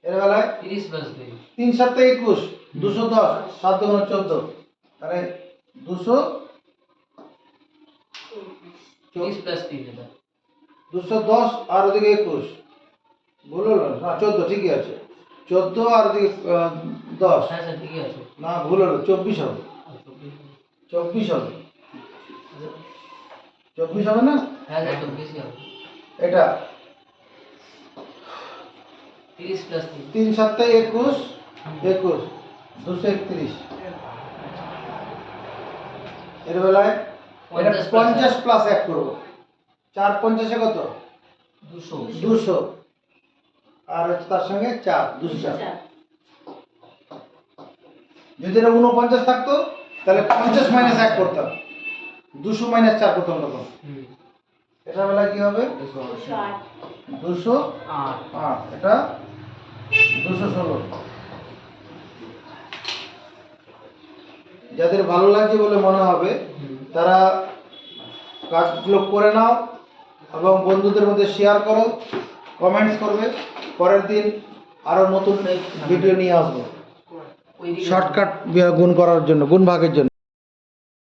[SPEAKER 1] এর বেলায়
[SPEAKER 2] 30 প্লাস 2
[SPEAKER 1] 3 7 21 210 7 2 14 তাহলে 200
[SPEAKER 2] 30 প্লাস 3 এটা
[SPEAKER 1] 210 আর ওদিকে 21 ভুল হলো না, 14 ঠিকই আছে, 14 আর ওদিকে 10
[SPEAKER 2] হ্যাঁ স্যার ঠিকই আছে
[SPEAKER 1] না ভুল হলো, 24 হবে,
[SPEAKER 2] আর
[SPEAKER 1] 24 হবে, 24 হবে না,
[SPEAKER 2] হ্যাঁ স্যার 24 হবে
[SPEAKER 1] এটা
[SPEAKER 2] 30 প্লাস 3
[SPEAKER 1] 3 7 21 21 231। এর বেলায় এটা 50 প্লাস 1 করব, 4 50 কত
[SPEAKER 2] 200
[SPEAKER 1] 200 আর হচ্ছে তার সঙ্গে 4 204। যদি এটা 49 থাকতো তাহলে 50 মাইনাস 1 করতাম, 200 মাইনাস 4 করতাম তখন। এটা বেলায় কি হবে 208,
[SPEAKER 2] 8
[SPEAKER 1] এটা 216। যাদের ভালো লাগছে বলে মনে হবে তারা কাজগুলো করে নাও এবং বন্ধুদের মধ্যে শেয়ার করো, কমেন্টস করবে। পরের দিন আরো নতুন ভিডিও নিয়ে আসবো
[SPEAKER 2] ওইদিকে
[SPEAKER 1] শর্টকাট গুণ করার জন্য, গুণ ভাগের জন্য।